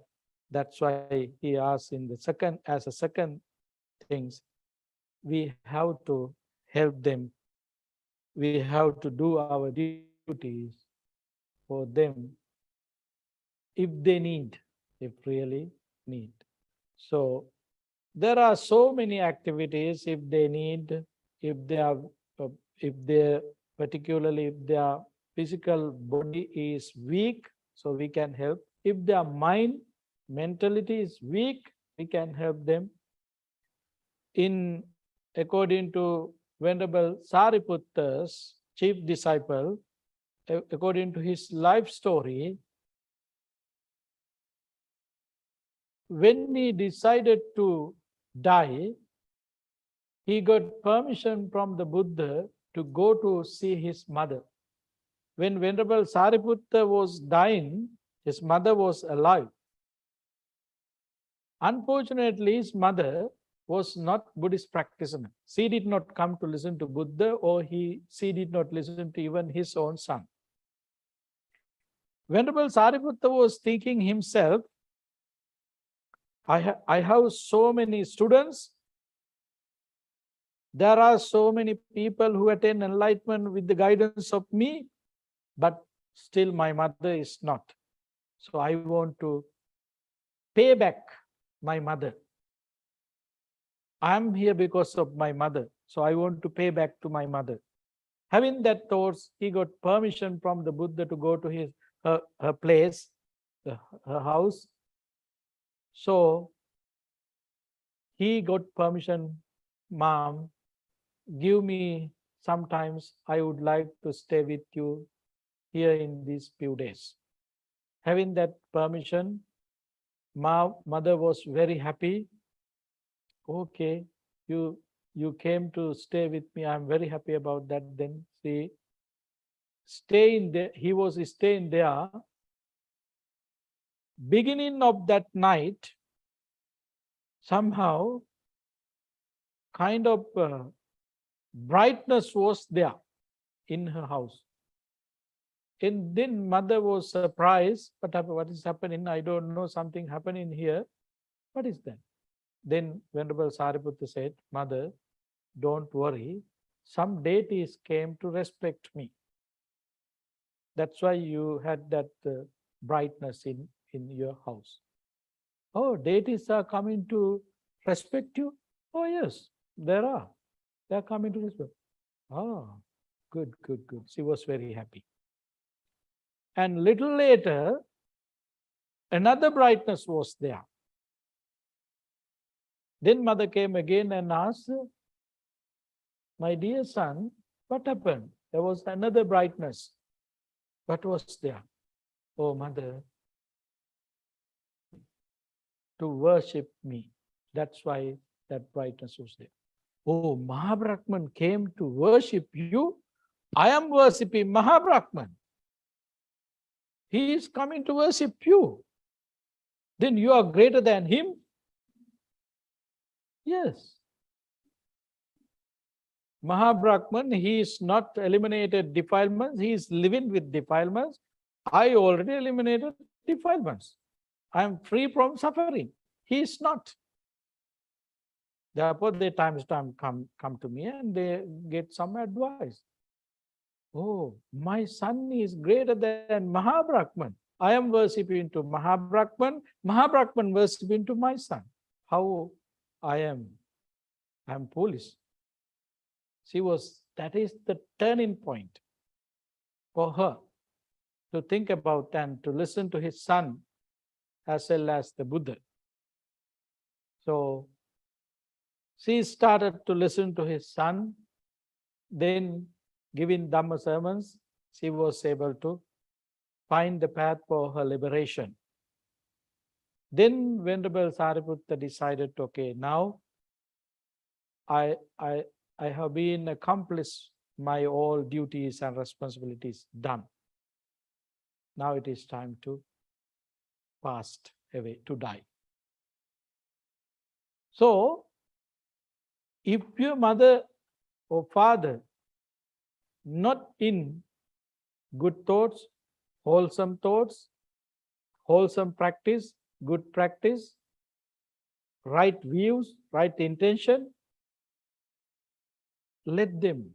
that's why he asks in the second things, we have to help them. We have to do our duties for them if they need, if really need. So there are so many activities if they need, if particularly if their physical body is weak, so we can help. If their mentality is weak, we can help them. According to Venerable Sariputta's chief disciple, according to his life story, when he decided to die, he got permission from the Buddha to go to see his mother. When Venerable Sariputta was dying, his mother was alive. Unfortunately, his mother was not Buddhist practitioner. She did not come to listen to Buddha, or she did not listen to even his own son. Venerable Sariputta was thinking himself, I have so many students. There are so many people who attain enlightenment with the guidance of me, but still my mother is not. So I want to pay back my mother. I am here because of my mother, so I want to pay back to my mother. Having that thoughts, he got permission from the Buddha to go to her place, her house. So he got permission, Mom, give me sometimes, I would like to stay with you here in these few days. Having that permission, mother was very happy. Okay, you you came to stay with me. I'm very happy about that. Then he was staying there. Beginning of that night, somehow kind of brightness was there in her house. And then mother was surprised. What is happening? I don't know, something happening here. What is that? Then Venerable Sariputta said, Mother, don't worry. Some deities came to respect me. That's why you had that brightness in your house. Oh, deities are coming to respect you? Oh, yes, there are. They are coming to respect. Oh, good, good, good. She was very happy. And little later, another brightness was there. Then mother came again and asked, my dear son, what happened? There was another brightness. What was there? Oh, mother, to worship me. That's why that brightness was there. Oh, Mahabrahman came to worship you. I am worshipping Mahabrahman. He is coming to worship you. Then you are greater than him? Yes. Mahabrahman, he is not eliminated defilements. He is living with defilements. I already eliminated defilements. I am free from suffering. He is not. Therefore, they times time come to me and they get some advice. Oh, my son is greater than Mahabrahman. I am worshipping to Mahabrahman. Mahabrahman worshipping to my son. How I am foolish. That is the turning point for her to think about and to listen to his son as well as the Buddha. So she started to listen to his son, then giving Dhamma sermons, she was able to find the path for her liberation. Then Venerable Sariputta decided, okay, now I have been accomplished my all duties and responsibilities done. Now it is time to pass away, to die. So, if your mother or father not in good thoughts, wholesome practice, good practice, right views, right intention, let them,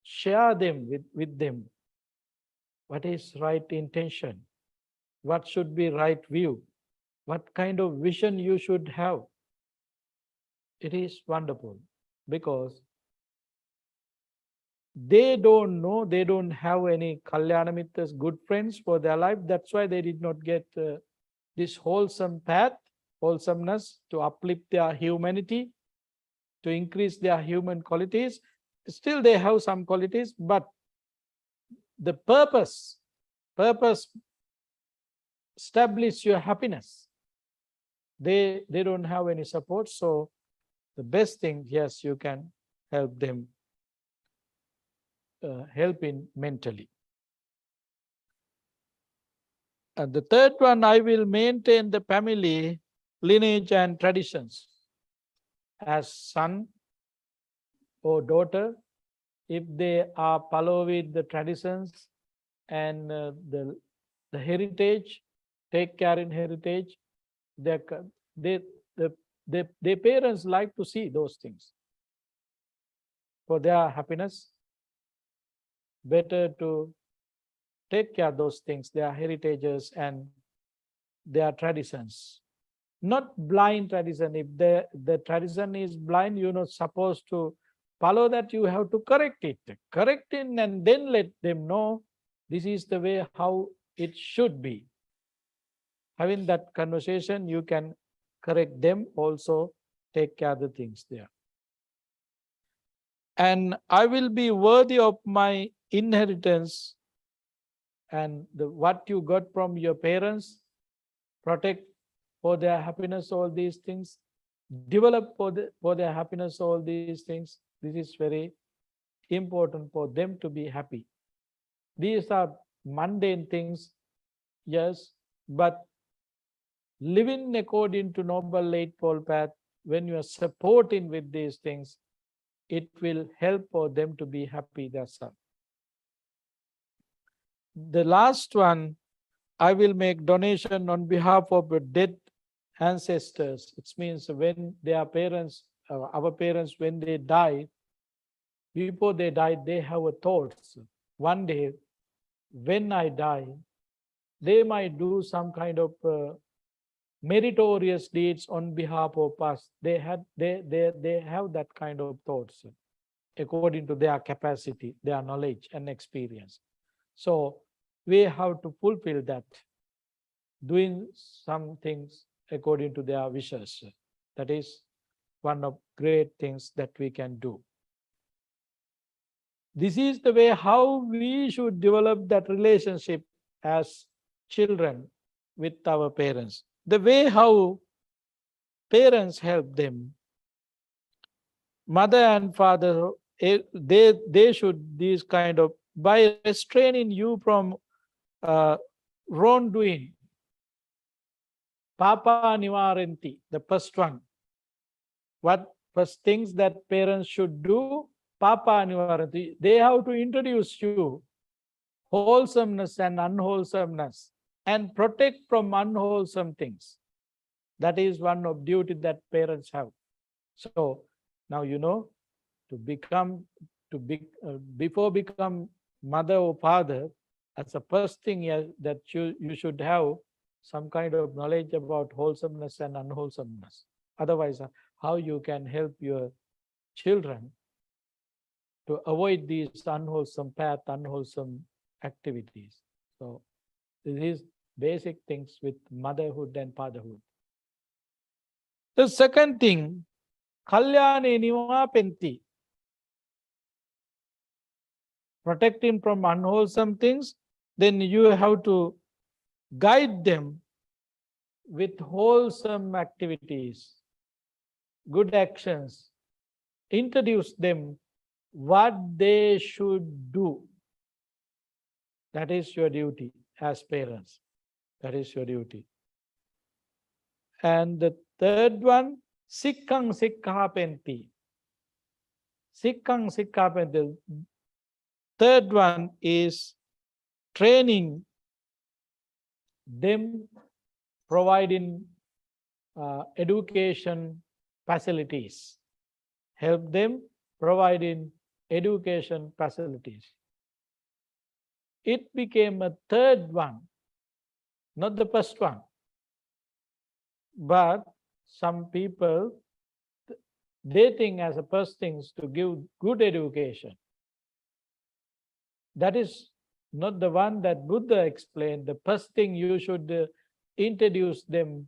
share them with them. What is right intention? What should be right view? What kind of vision you should have? It is wonderful because they don't know, they don't have any Kalyana Mitras, good friends for their life. That's why they did not get this wholesome path, wholesomeness to uplift their humanity, to increase their human qualities. Still they have some qualities, but the purpose establish your happiness. They don't have any support, so the best thing, yes, you can help them, help in mentally. And the third one, I will maintain the family lineage and traditions. As son or daughter, if they are following the traditions and the heritage, take care in heritage, their parents like to see those things. For their happiness, better to take care of those things, their heritages and their traditions. Not blind tradition. If the tradition is blind, you're not supposed to follow that. You have to correct it. Correct it and then let them know this is the way how it should be. Having that conversation, you can correct them, also take care of the things there. and I will be worthy of my inheritance. And what you got from your parents, protect for their happiness all these things, develop for their happiness all these things. This is very important for them to be happy. These are mundane things, yes, but living according to Noble Eightfold Path, when you are supporting with these things, it will help for them to be happy themselves. The last one, I will make donation on behalf of the dead ancestors. It means when their parents, our parents, when they die, before they die, they have a thoughts. One day, when I die, they might do some kind of meritorious deeds on behalf of us. They have that kind of thoughts according to their capacity, their knowledge and experience. So we have to fulfill that, doing some things according to their wishes. That is one of great things that we can do. This is the way how we should develop that relationship as children with our parents. The way how parents help them, mother and father, they should these kind of, by restraining you from wrongdoing, papa nivaranti, the first one. What first things that parents should do? Papa nivaranti. They have to introduce you wholesomeness and unwholesomeness and protect from unwholesome things. That is one of duty that parents have. So now you know, to become before become mother or father, as a first thing that you should have some kind of knowledge about wholesomeness and unwholesomeness. Otherwise, how you can help your children to avoid these unwholesome path, unwholesome activities. So this is basic things with motherhood and fatherhood. The second thing, kalyane nivapenti, protect him from unwholesome things. Then you have to guide them with wholesome activities, good actions, introduce them what they should do. That is your duty as parents. That is your duty. And the third one, sikkang sikkapenti. Sikkang sikkapenti. Third one is training them, providing education facilities. Help them providing education facilities. It became a third one, not the first one. But some people, they think as a first things to give good education. That is not the one that Buddha explained. The first thing you should introduce them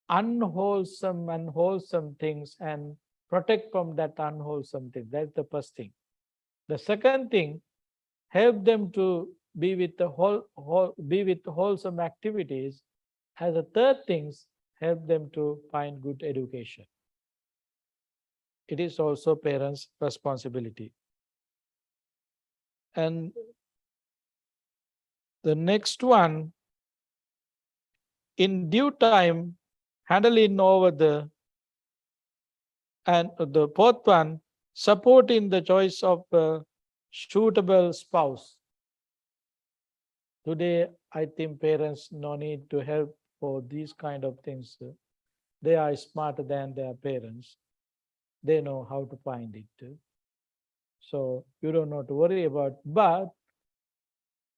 unwholesome and wholesome things and protect from that unwholesome thing. That's the first thing. The second thing, help them to be with the wholesome activities. As a third things, help them to find good education. It is also parents' responsibility. And the next one, in due time, handling over and the fourth one, supporting the choice of a suitable spouse. Today, I think parents no need to help for these kind of things. They are smarter than their parents. They know how to find it. So you don't have to worry about, but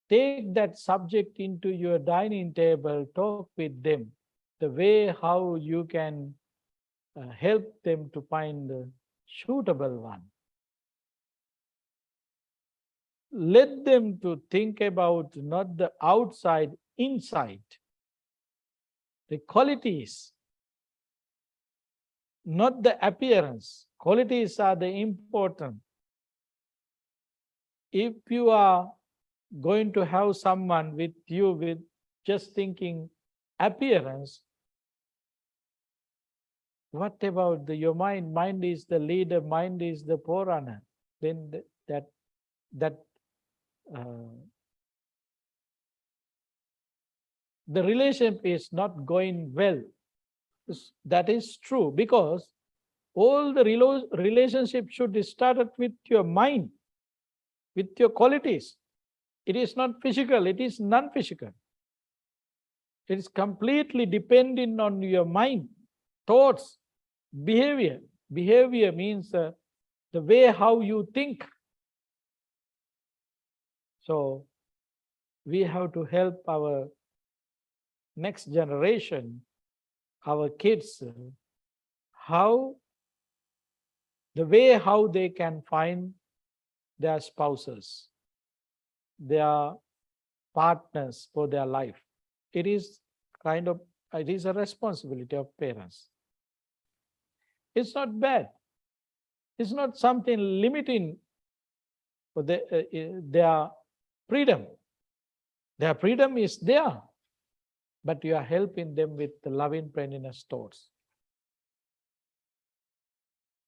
take that subject into your dining table, talk with them, the way how you can help them to find the suitable one. Let them to think about not the outside, inside, the qualities, not the appearance. Qualities are the important. If you are going to have someone with you with just thinking appearance, what about your mind? Mind is the leader, mind is the forerunner. Then that uh, the relationship is not going well. That is true, because all the relationship should start with your mind, with your qualities. It is not physical, it is non-physical. It is completely dependent on your mind, thoughts, behavior. Behavior means the way how you think. So we have to help our next generation, our kids, how the way how they can find their spouses, their partners for their life. It is it is a responsibility of parents. It's not bad. It's not something limiting for their freedom. Their freedom is there, but you are helping them with the loving friendliness thoughts.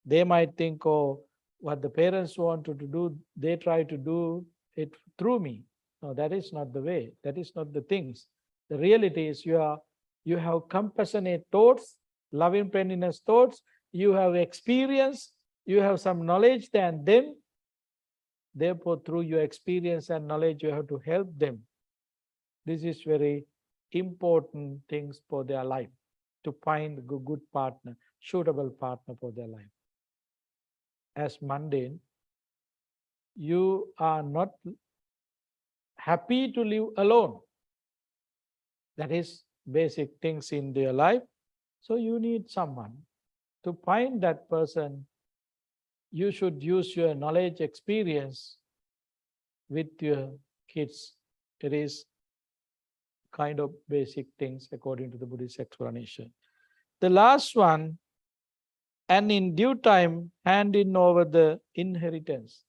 They might think, oh, what the parents want to do, they try to do it through me. No, that is not the way. That is not the things. The reality is you have compassionate thoughts, loving friendliness thoughts, you have experience, you have some knowledge than them. Therefore, through your experience and knowledge, you have to help them. This is very important things for their life, to find a good partner, suitable partner for their life. As mundane, you are not happy to live alone. That is basic things in their life. So you need someone. To find that person, you should use your knowledge, experience with your kids. It is kind of basic things according to the Buddhist explanation. The last one, and in due time, handing over the inheritance.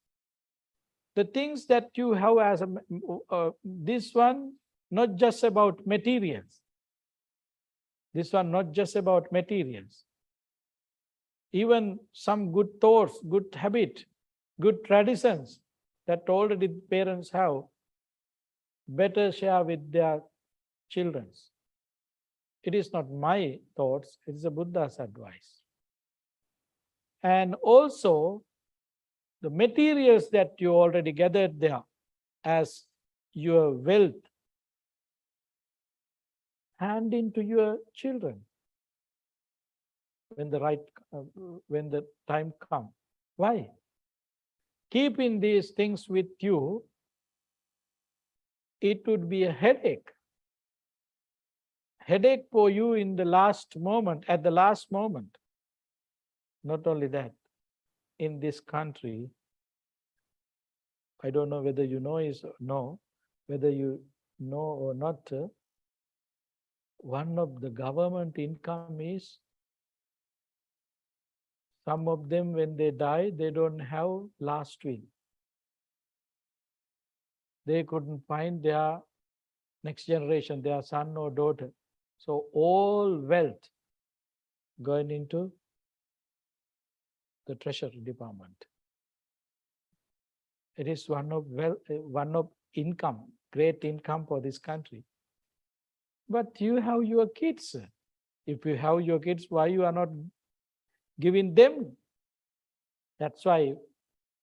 The things that you have as this one, not just about materials. This one, not just about materials. Even some good thoughts, good habit, good traditions that already parents have, better share with their children. It is not my thoughts, it is a Buddha's advice. And also, the materials that you already gathered there as your wealth, hand into your children when when the time comes. Why? Keeping these things with you, it would be a headache. Headache for you in the last moment, at the last moment. Not only that, in this country, I don't know whether you know whether you know or not, one of the government income is, some of them when they die, they don't have last will. They couldn't find their next generation, their son or daughter. So all wealth going into the Treasury Department. It is one of income, great income for this country. But you have your kids. If you have your kids, why you are not giving them? That's why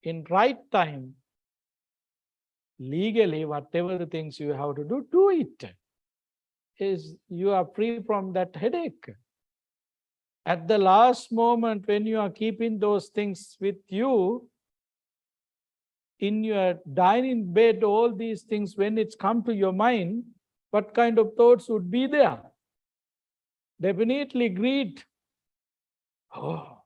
in right time, legally, whatever the things you have to do it. Is you are free from that headache. At the last moment, when you are keeping those things with you, in your dining bed, all these things, when it's come to your mind, what kind of thoughts would be there? Definitely greed. Oh,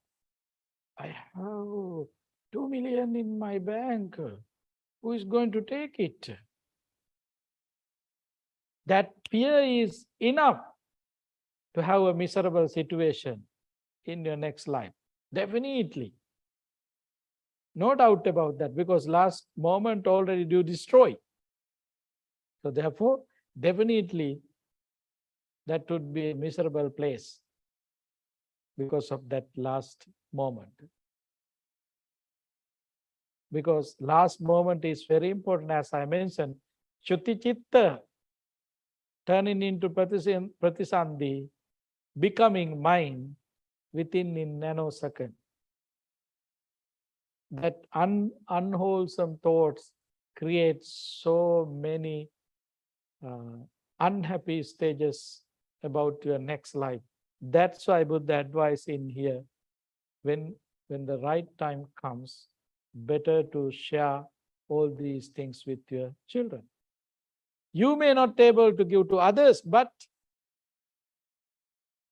I have 2 million in my bank. Who is going to take it? That fear is enough to have a miserable situation in your next life. Definitely. No doubt about that, because last moment already you destroy. So therefore, definitely that would be a miserable place because of that last moment. Because last moment is very important, as I mentioned. Shuti Chitta, turning into Pratisandhi, becoming mind within in nanosecond. That unwholesome thoughts create so many unhappy stages about your next life. That's why Buddha advice in here, when the right time comes, better to share all these things with your children. You may not be able to give to others, but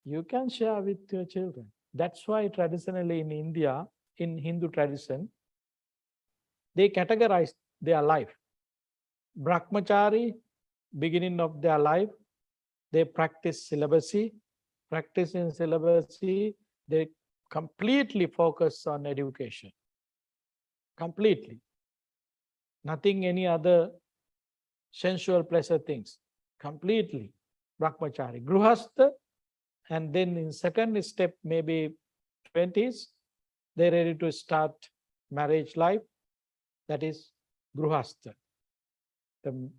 you can share with your children. That's why traditionally in India, in Hindu tradition, they categorize their life. Brahmachari, beginning of their life, they practice celibacy. Practicing celibacy, they completely focus on education. Completely. Nothing, any other sensual pleasure things. Completely. Brahmachari. Gruhastha, and then in second step, maybe 20s, they're ready to start marriage life. That is Gruhastha. The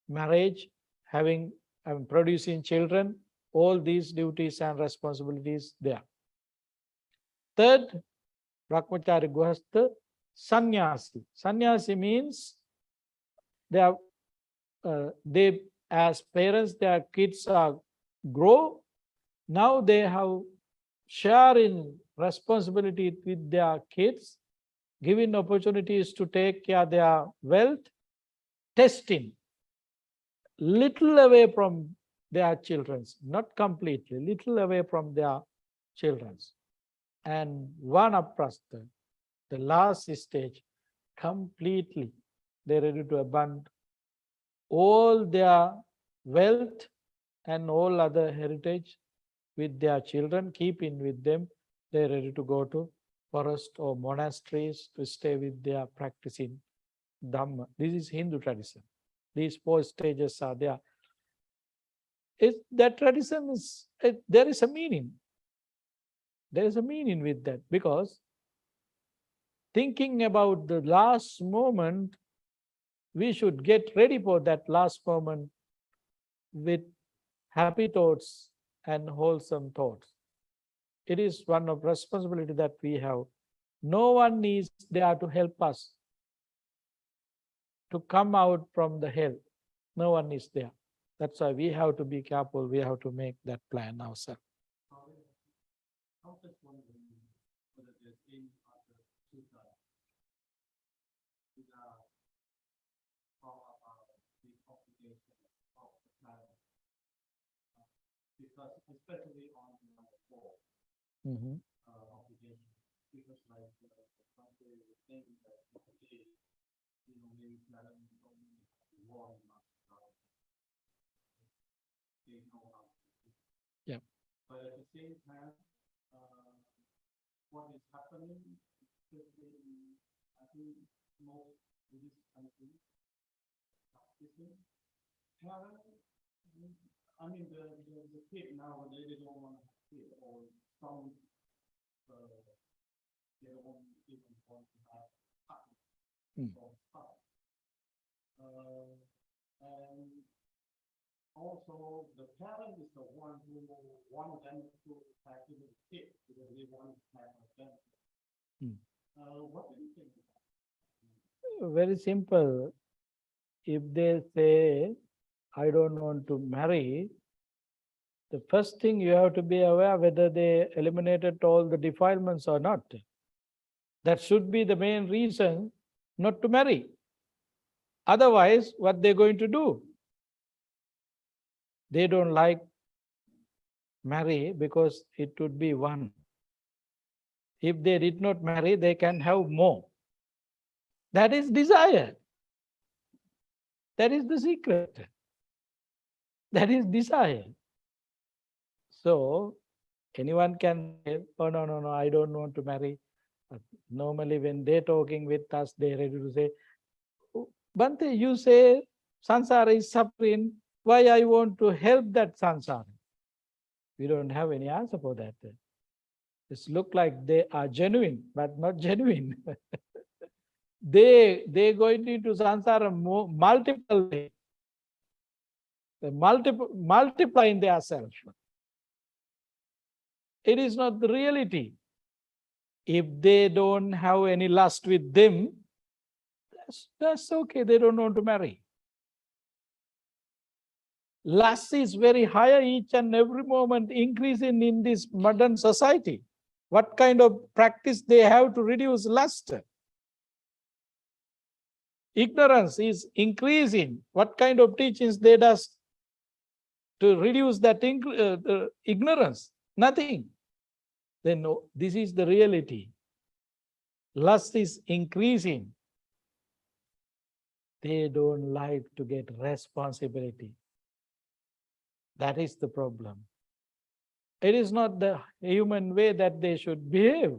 marriage, having producing children, all these duties and responsibilities there. Third, Brahmachari Guhastha, Sannyasi. Sannyasi means they as parents, their kids are grow. Now they have sharing responsibility with their kids, giving opportunities to take care of their wealth, testing, little away from their children, not completely, little away from their children. And Vanaprastha, the last stage, completely they're ready to abandon all their wealth and all other heritage with their children, keeping with them. They're ready to go to forest or monasteries to stay with their practicing Dhamma. This is Hindu tradition. These 4 stages are there. That tradition is, there is a meaning. There is a meaning with that, because thinking about the last moment, we should get ready for that last moment with happy thoughts and wholesome thoughts. It is one of responsibility that we have. No one is there to help us to come out from the hell. No one is there. That's why we have to be careful. We have to make that plan ourselves. I was just wondering whether there's any other Sutta without talk about the obligation of the planet, because especially on number 4, obligation, because like Bhante was saying that maybe planet only war much they know how to do. Yeah. But at the same time, what is happening, especially in, I think, most Buddhist countries, parents, I mean, the kid now, they don't want to have kid, or some, they don't even want to have partner or spouse. And also, the parent is the one who wants them to have a kid because they want to have a family. What do you think about that? Very simple. If they say, I don't want to marry, the first thing you have to be aware whether they eliminated all the defilements or not. That should be the main reason not to marry. Otherwise, what they're going to do? They don't like marry because it would be one. If they did not marry, they can have more. That is desire. That is the secret. That is desire. So anyone can say, oh, no, I don't want to marry. But normally when they're talking with us, they're ready to say, "Oh, Bhante, you say samsara is suffering. Why I want to help that samsara?" We don't have any answer for that. It's look like they are genuine, but not genuine. They going into samsara multiple ways. They multiplying themselves. It is not the reality. If they don't have any lust with them, that's okay. They don't want to marry. Lust is very higher each and every moment, increasing in this modern society. What kind of practice they have to reduce lust? Ignorance is increasing. What kind of teachings they does to reduce that ignorance? Nothing. They know this is the reality. Lust is increasing. They don't like to get responsibility. That is the problem. It is not the human way that they should behave.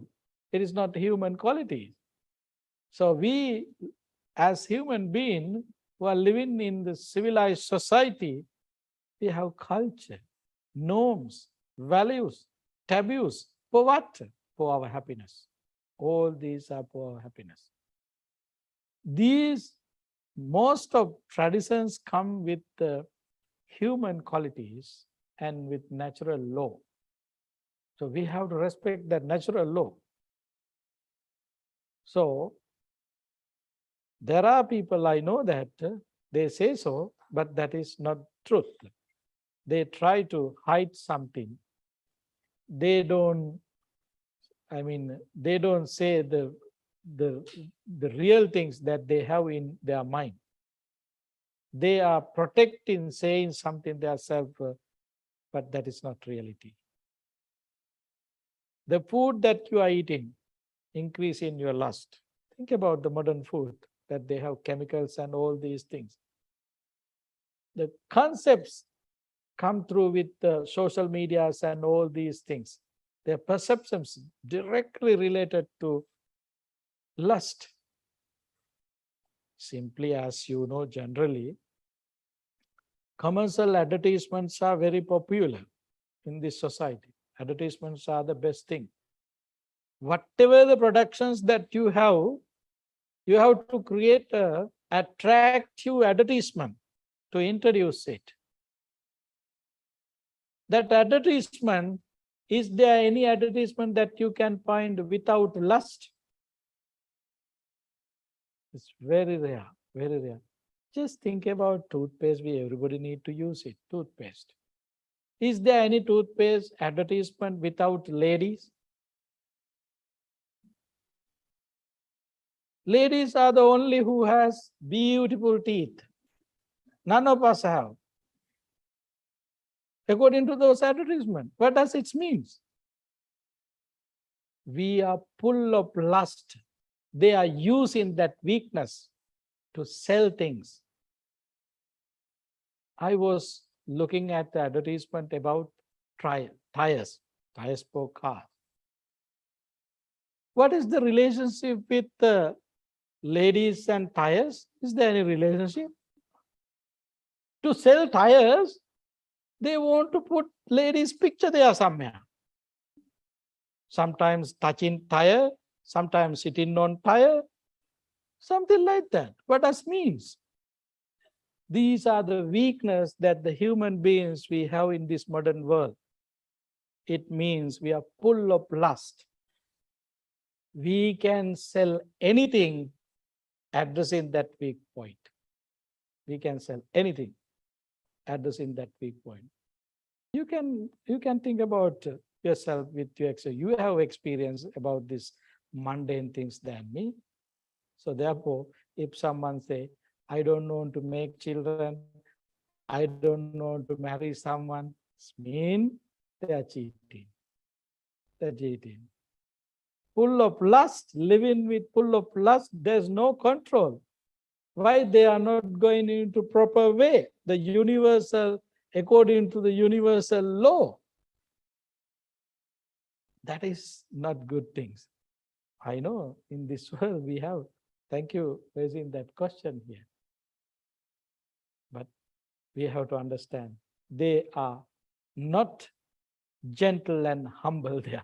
It is not human qualities. So we, as human beings who are living in the civilized society, we have culture, norms, values, taboos. For what? For our happiness. All these are for our happiness. These, most of traditions come with human qualities and with natural law. So we have to respect that natural law. So there are people, I know that they say so, but that is not truth. They try to hide something. They don't, they don't say the real things that they have in their mind. They are protecting saying something themselves, but that is not reality. The food that you are eating increase in your lust. Think about the modern food that they have chemicals and all these things. The concepts come through with the social medias and all these things. Their perceptions directly related to lust. Simply, as you know, generally, commercial advertisements are very popular in this society. Advertisements are the best thing. Whatever the productions that you have to create a attractive advertisement to introduce it. That advertisement, is there any advertisement that you can find without lust? It's very rare, very rare. Just think about toothpaste. Everybody need to use it, toothpaste. Is there any toothpaste advertisement without ladies? Ladies are the only who has beautiful teeth. None of us have. According to those advertisements, what does it mean? We are full of lust. They are using that weakness to sell things. I was looking at the advertisement about tires for cars. What is the relationship with the ladies and tires? Is there any relationship? To sell tires, they want to put ladies' picture there somewhere. Sometimes touching tire, sometimes sitting on tire, something like that. What does means? These are the weakness that the human beings we have in this modern world. It means we are full of lust. We can sell anything addressing that weak point. We can sell anything addressing that weak point. You can think about yourself with your you have experience about this mundane things than me. So therefore, if someone say, I don't want to make children, I don't want to marry someone, it's mean they are cheating. They're cheating. Full of lust, living with full of lust, there's no control. Why they are not going into proper way? The universal, according to the universal law. That is not good things. I know in this world we have, thank you raising that question here. But we have to understand they are not gentle and humble there.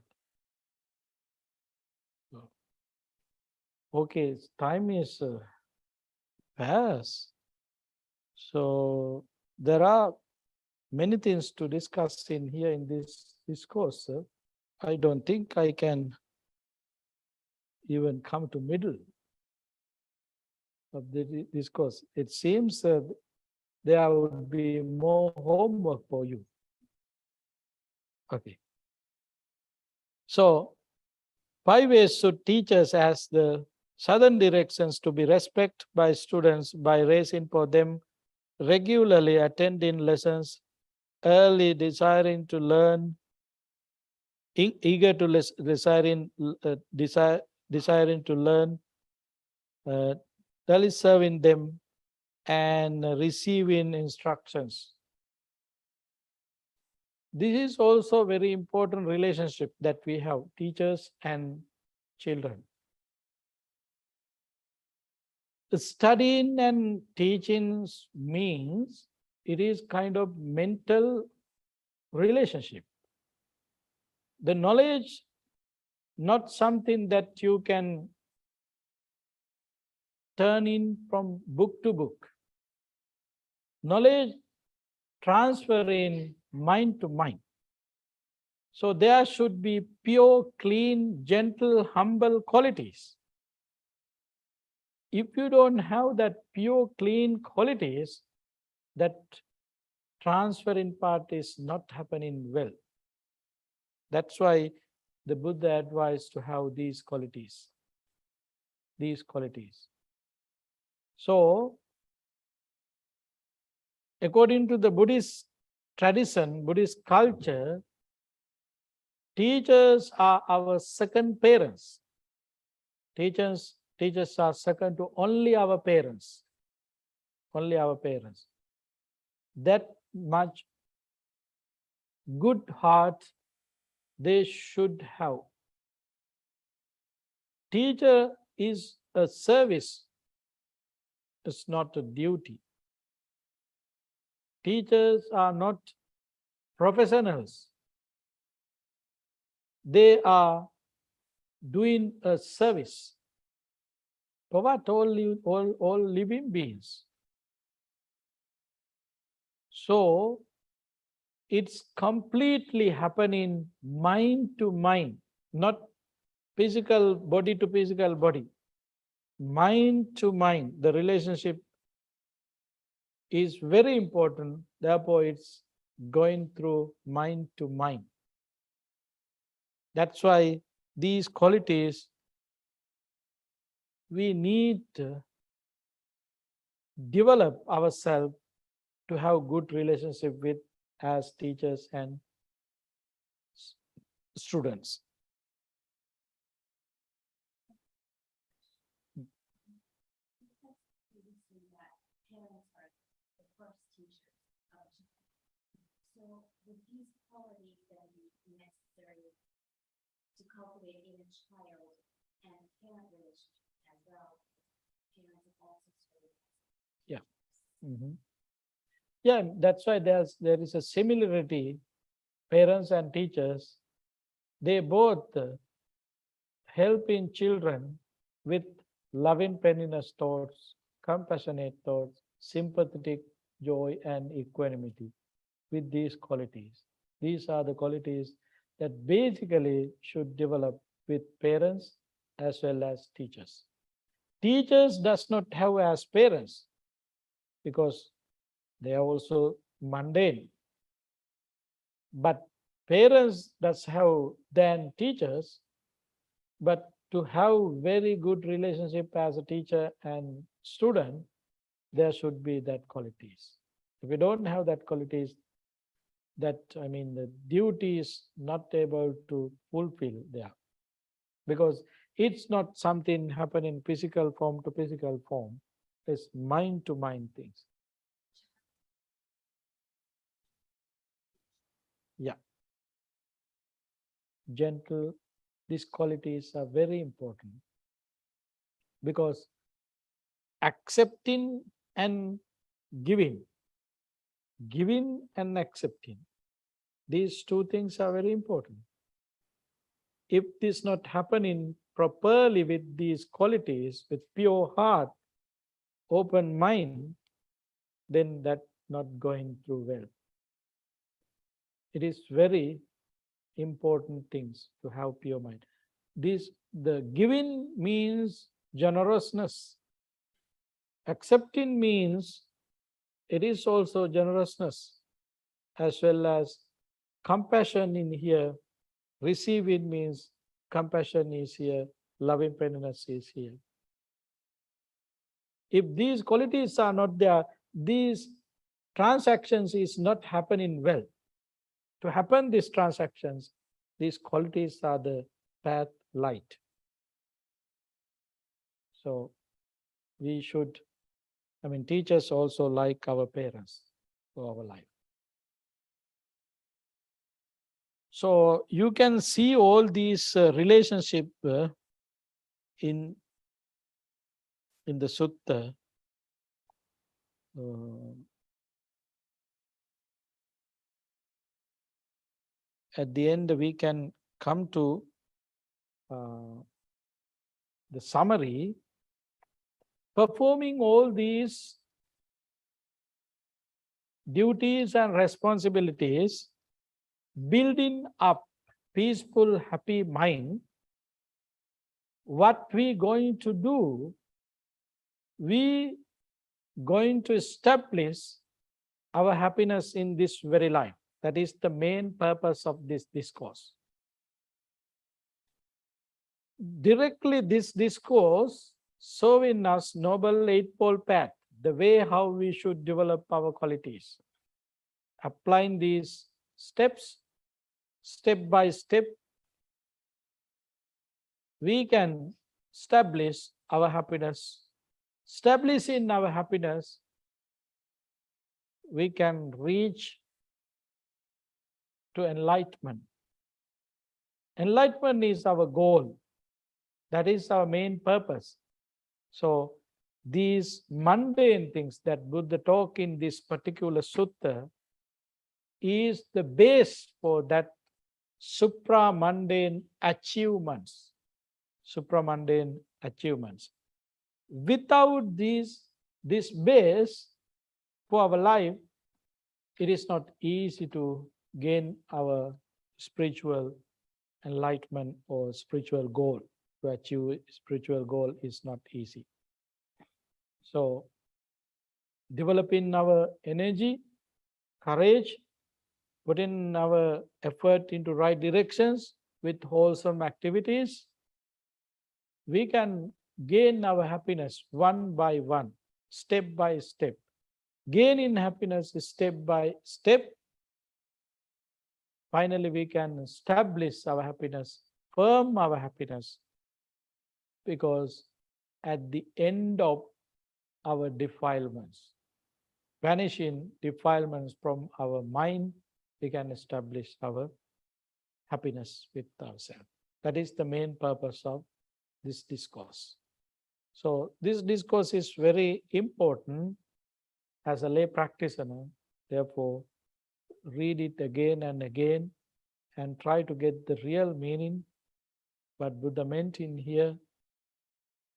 Okay, time is past. So there are many things to discuss in here in this discourse. I don't think I can even come to middle of the discourse. It seems there would be more homework for you. Okay. So 5 ways should teach us as the southern directions to be respected by students by raising for them regularly attending lessons, early desiring to learn, eager to desiring to learn, daily serving them, and receiving instructions. This is also a very important relationship that we have, teachers and children. Studying and teaching means it is kind of mental relationship. The knowledge, not something that you can turn in from book to book. Knowledge transferring mind to mind. So there should be pure, clean, gentle, humble qualities. If you don't have that pure, clean qualities, that transferring part is not happening well. That's why the Buddha advised to have these qualities. These qualities. So, according to the Buddhist tradition, Buddhist culture, teachers are our second parents. Teachers are second to only our parents. Only our parents. That much good heart they should have. Teacher is a service, it's not a duty. Teachers are not professionals. They are doing a service. For what? All living beings. So it's completely happening mind to mind, not physical body to physical body. Mind to mind, the relationship is very important. Therefore, it's going through mind to mind. That's why these qualities we need to develop ourselves to have good relationship with as teachers and students. So would these qualities then be necessary to cultivate in a child and parent relationship as well? Parents also serve. Yeah. Yeah, that's why there is a similarity. Parents and teachers, they both helping children with loving kindness thoughts, compassionate thoughts, sympathetic joy, and equanimity with these qualities. These are the qualities that basically should develop with parents as well as teachers. Teachers does not have as parents because they are also mundane. But parents does have than teachers, but to have very good relationship as a teacher and student, there should be that qualities. If we don't have that qualities, that the duty is not able to fulfill there, because it's not something happen in physical form to physical form. It's mind to mind things. Yeah. Gentle, these qualities are very important, because accepting and giving, giving and accepting, these two things are very important. If this not happening properly with these qualities, with pure heart, open mind, then that not going through well. It is very important things to have pure mind. The giving means generousness. Accepting means it is also generousness, as well as compassion in here. Receiving means compassion is here, loving kindness is here. If these qualities are not there, these transactions is not happening well. To happen these transactions, these qualities are the path light. So we should, teach us also like our parents for our life. So you can see all these relationship in the Sutta. At the end, we can come to the summary. Performing all these duties and responsibilities, building up peaceful, happy mind, what we going to do, we going to establish our happiness in this very life. That is the main purpose of this discourse. Directly this discourse showing us Noble Eightfold Path, the way how we should develop our qualities. Applying these steps, step by step, we can establish our happiness. Establishing our happiness, we can reach to enlightenment. Enlightenment is our goal. That is our main purpose. So these mundane things that Buddha talk in this particular sutta is the base for that supramundane achievements. Supramundane achievements. Without this base for our life, it is not easy to gain our spiritual enlightenment or spiritual goal. To achieve spiritual goal is not easy. So developing our energy, courage, putting our effort into right directions with wholesome activities, we can gain our happiness one by one, step by step. Gaining happiness step by step. Finally, we can establish our happiness, firm our happiness, because at the end of our defilements, vanishing defilements from our mind, we can establish our happiness with ourselves. That is the main purpose of this discourse. So this discourse is very important as a lay practitioner. Therefore, read it again and again and try to get the real meaning. But Buddha meant in here,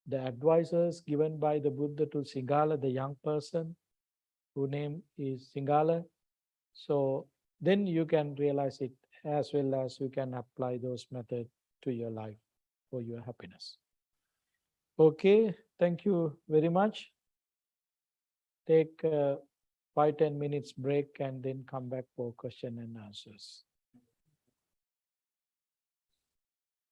the advices given by the Buddha to Singala, the young person, whose name is Singala. So then you can realize it, as well as you can apply those methods to your life for your happiness. Okay, thank you very much. Take 5-10 minutes break and then come back for question and answers.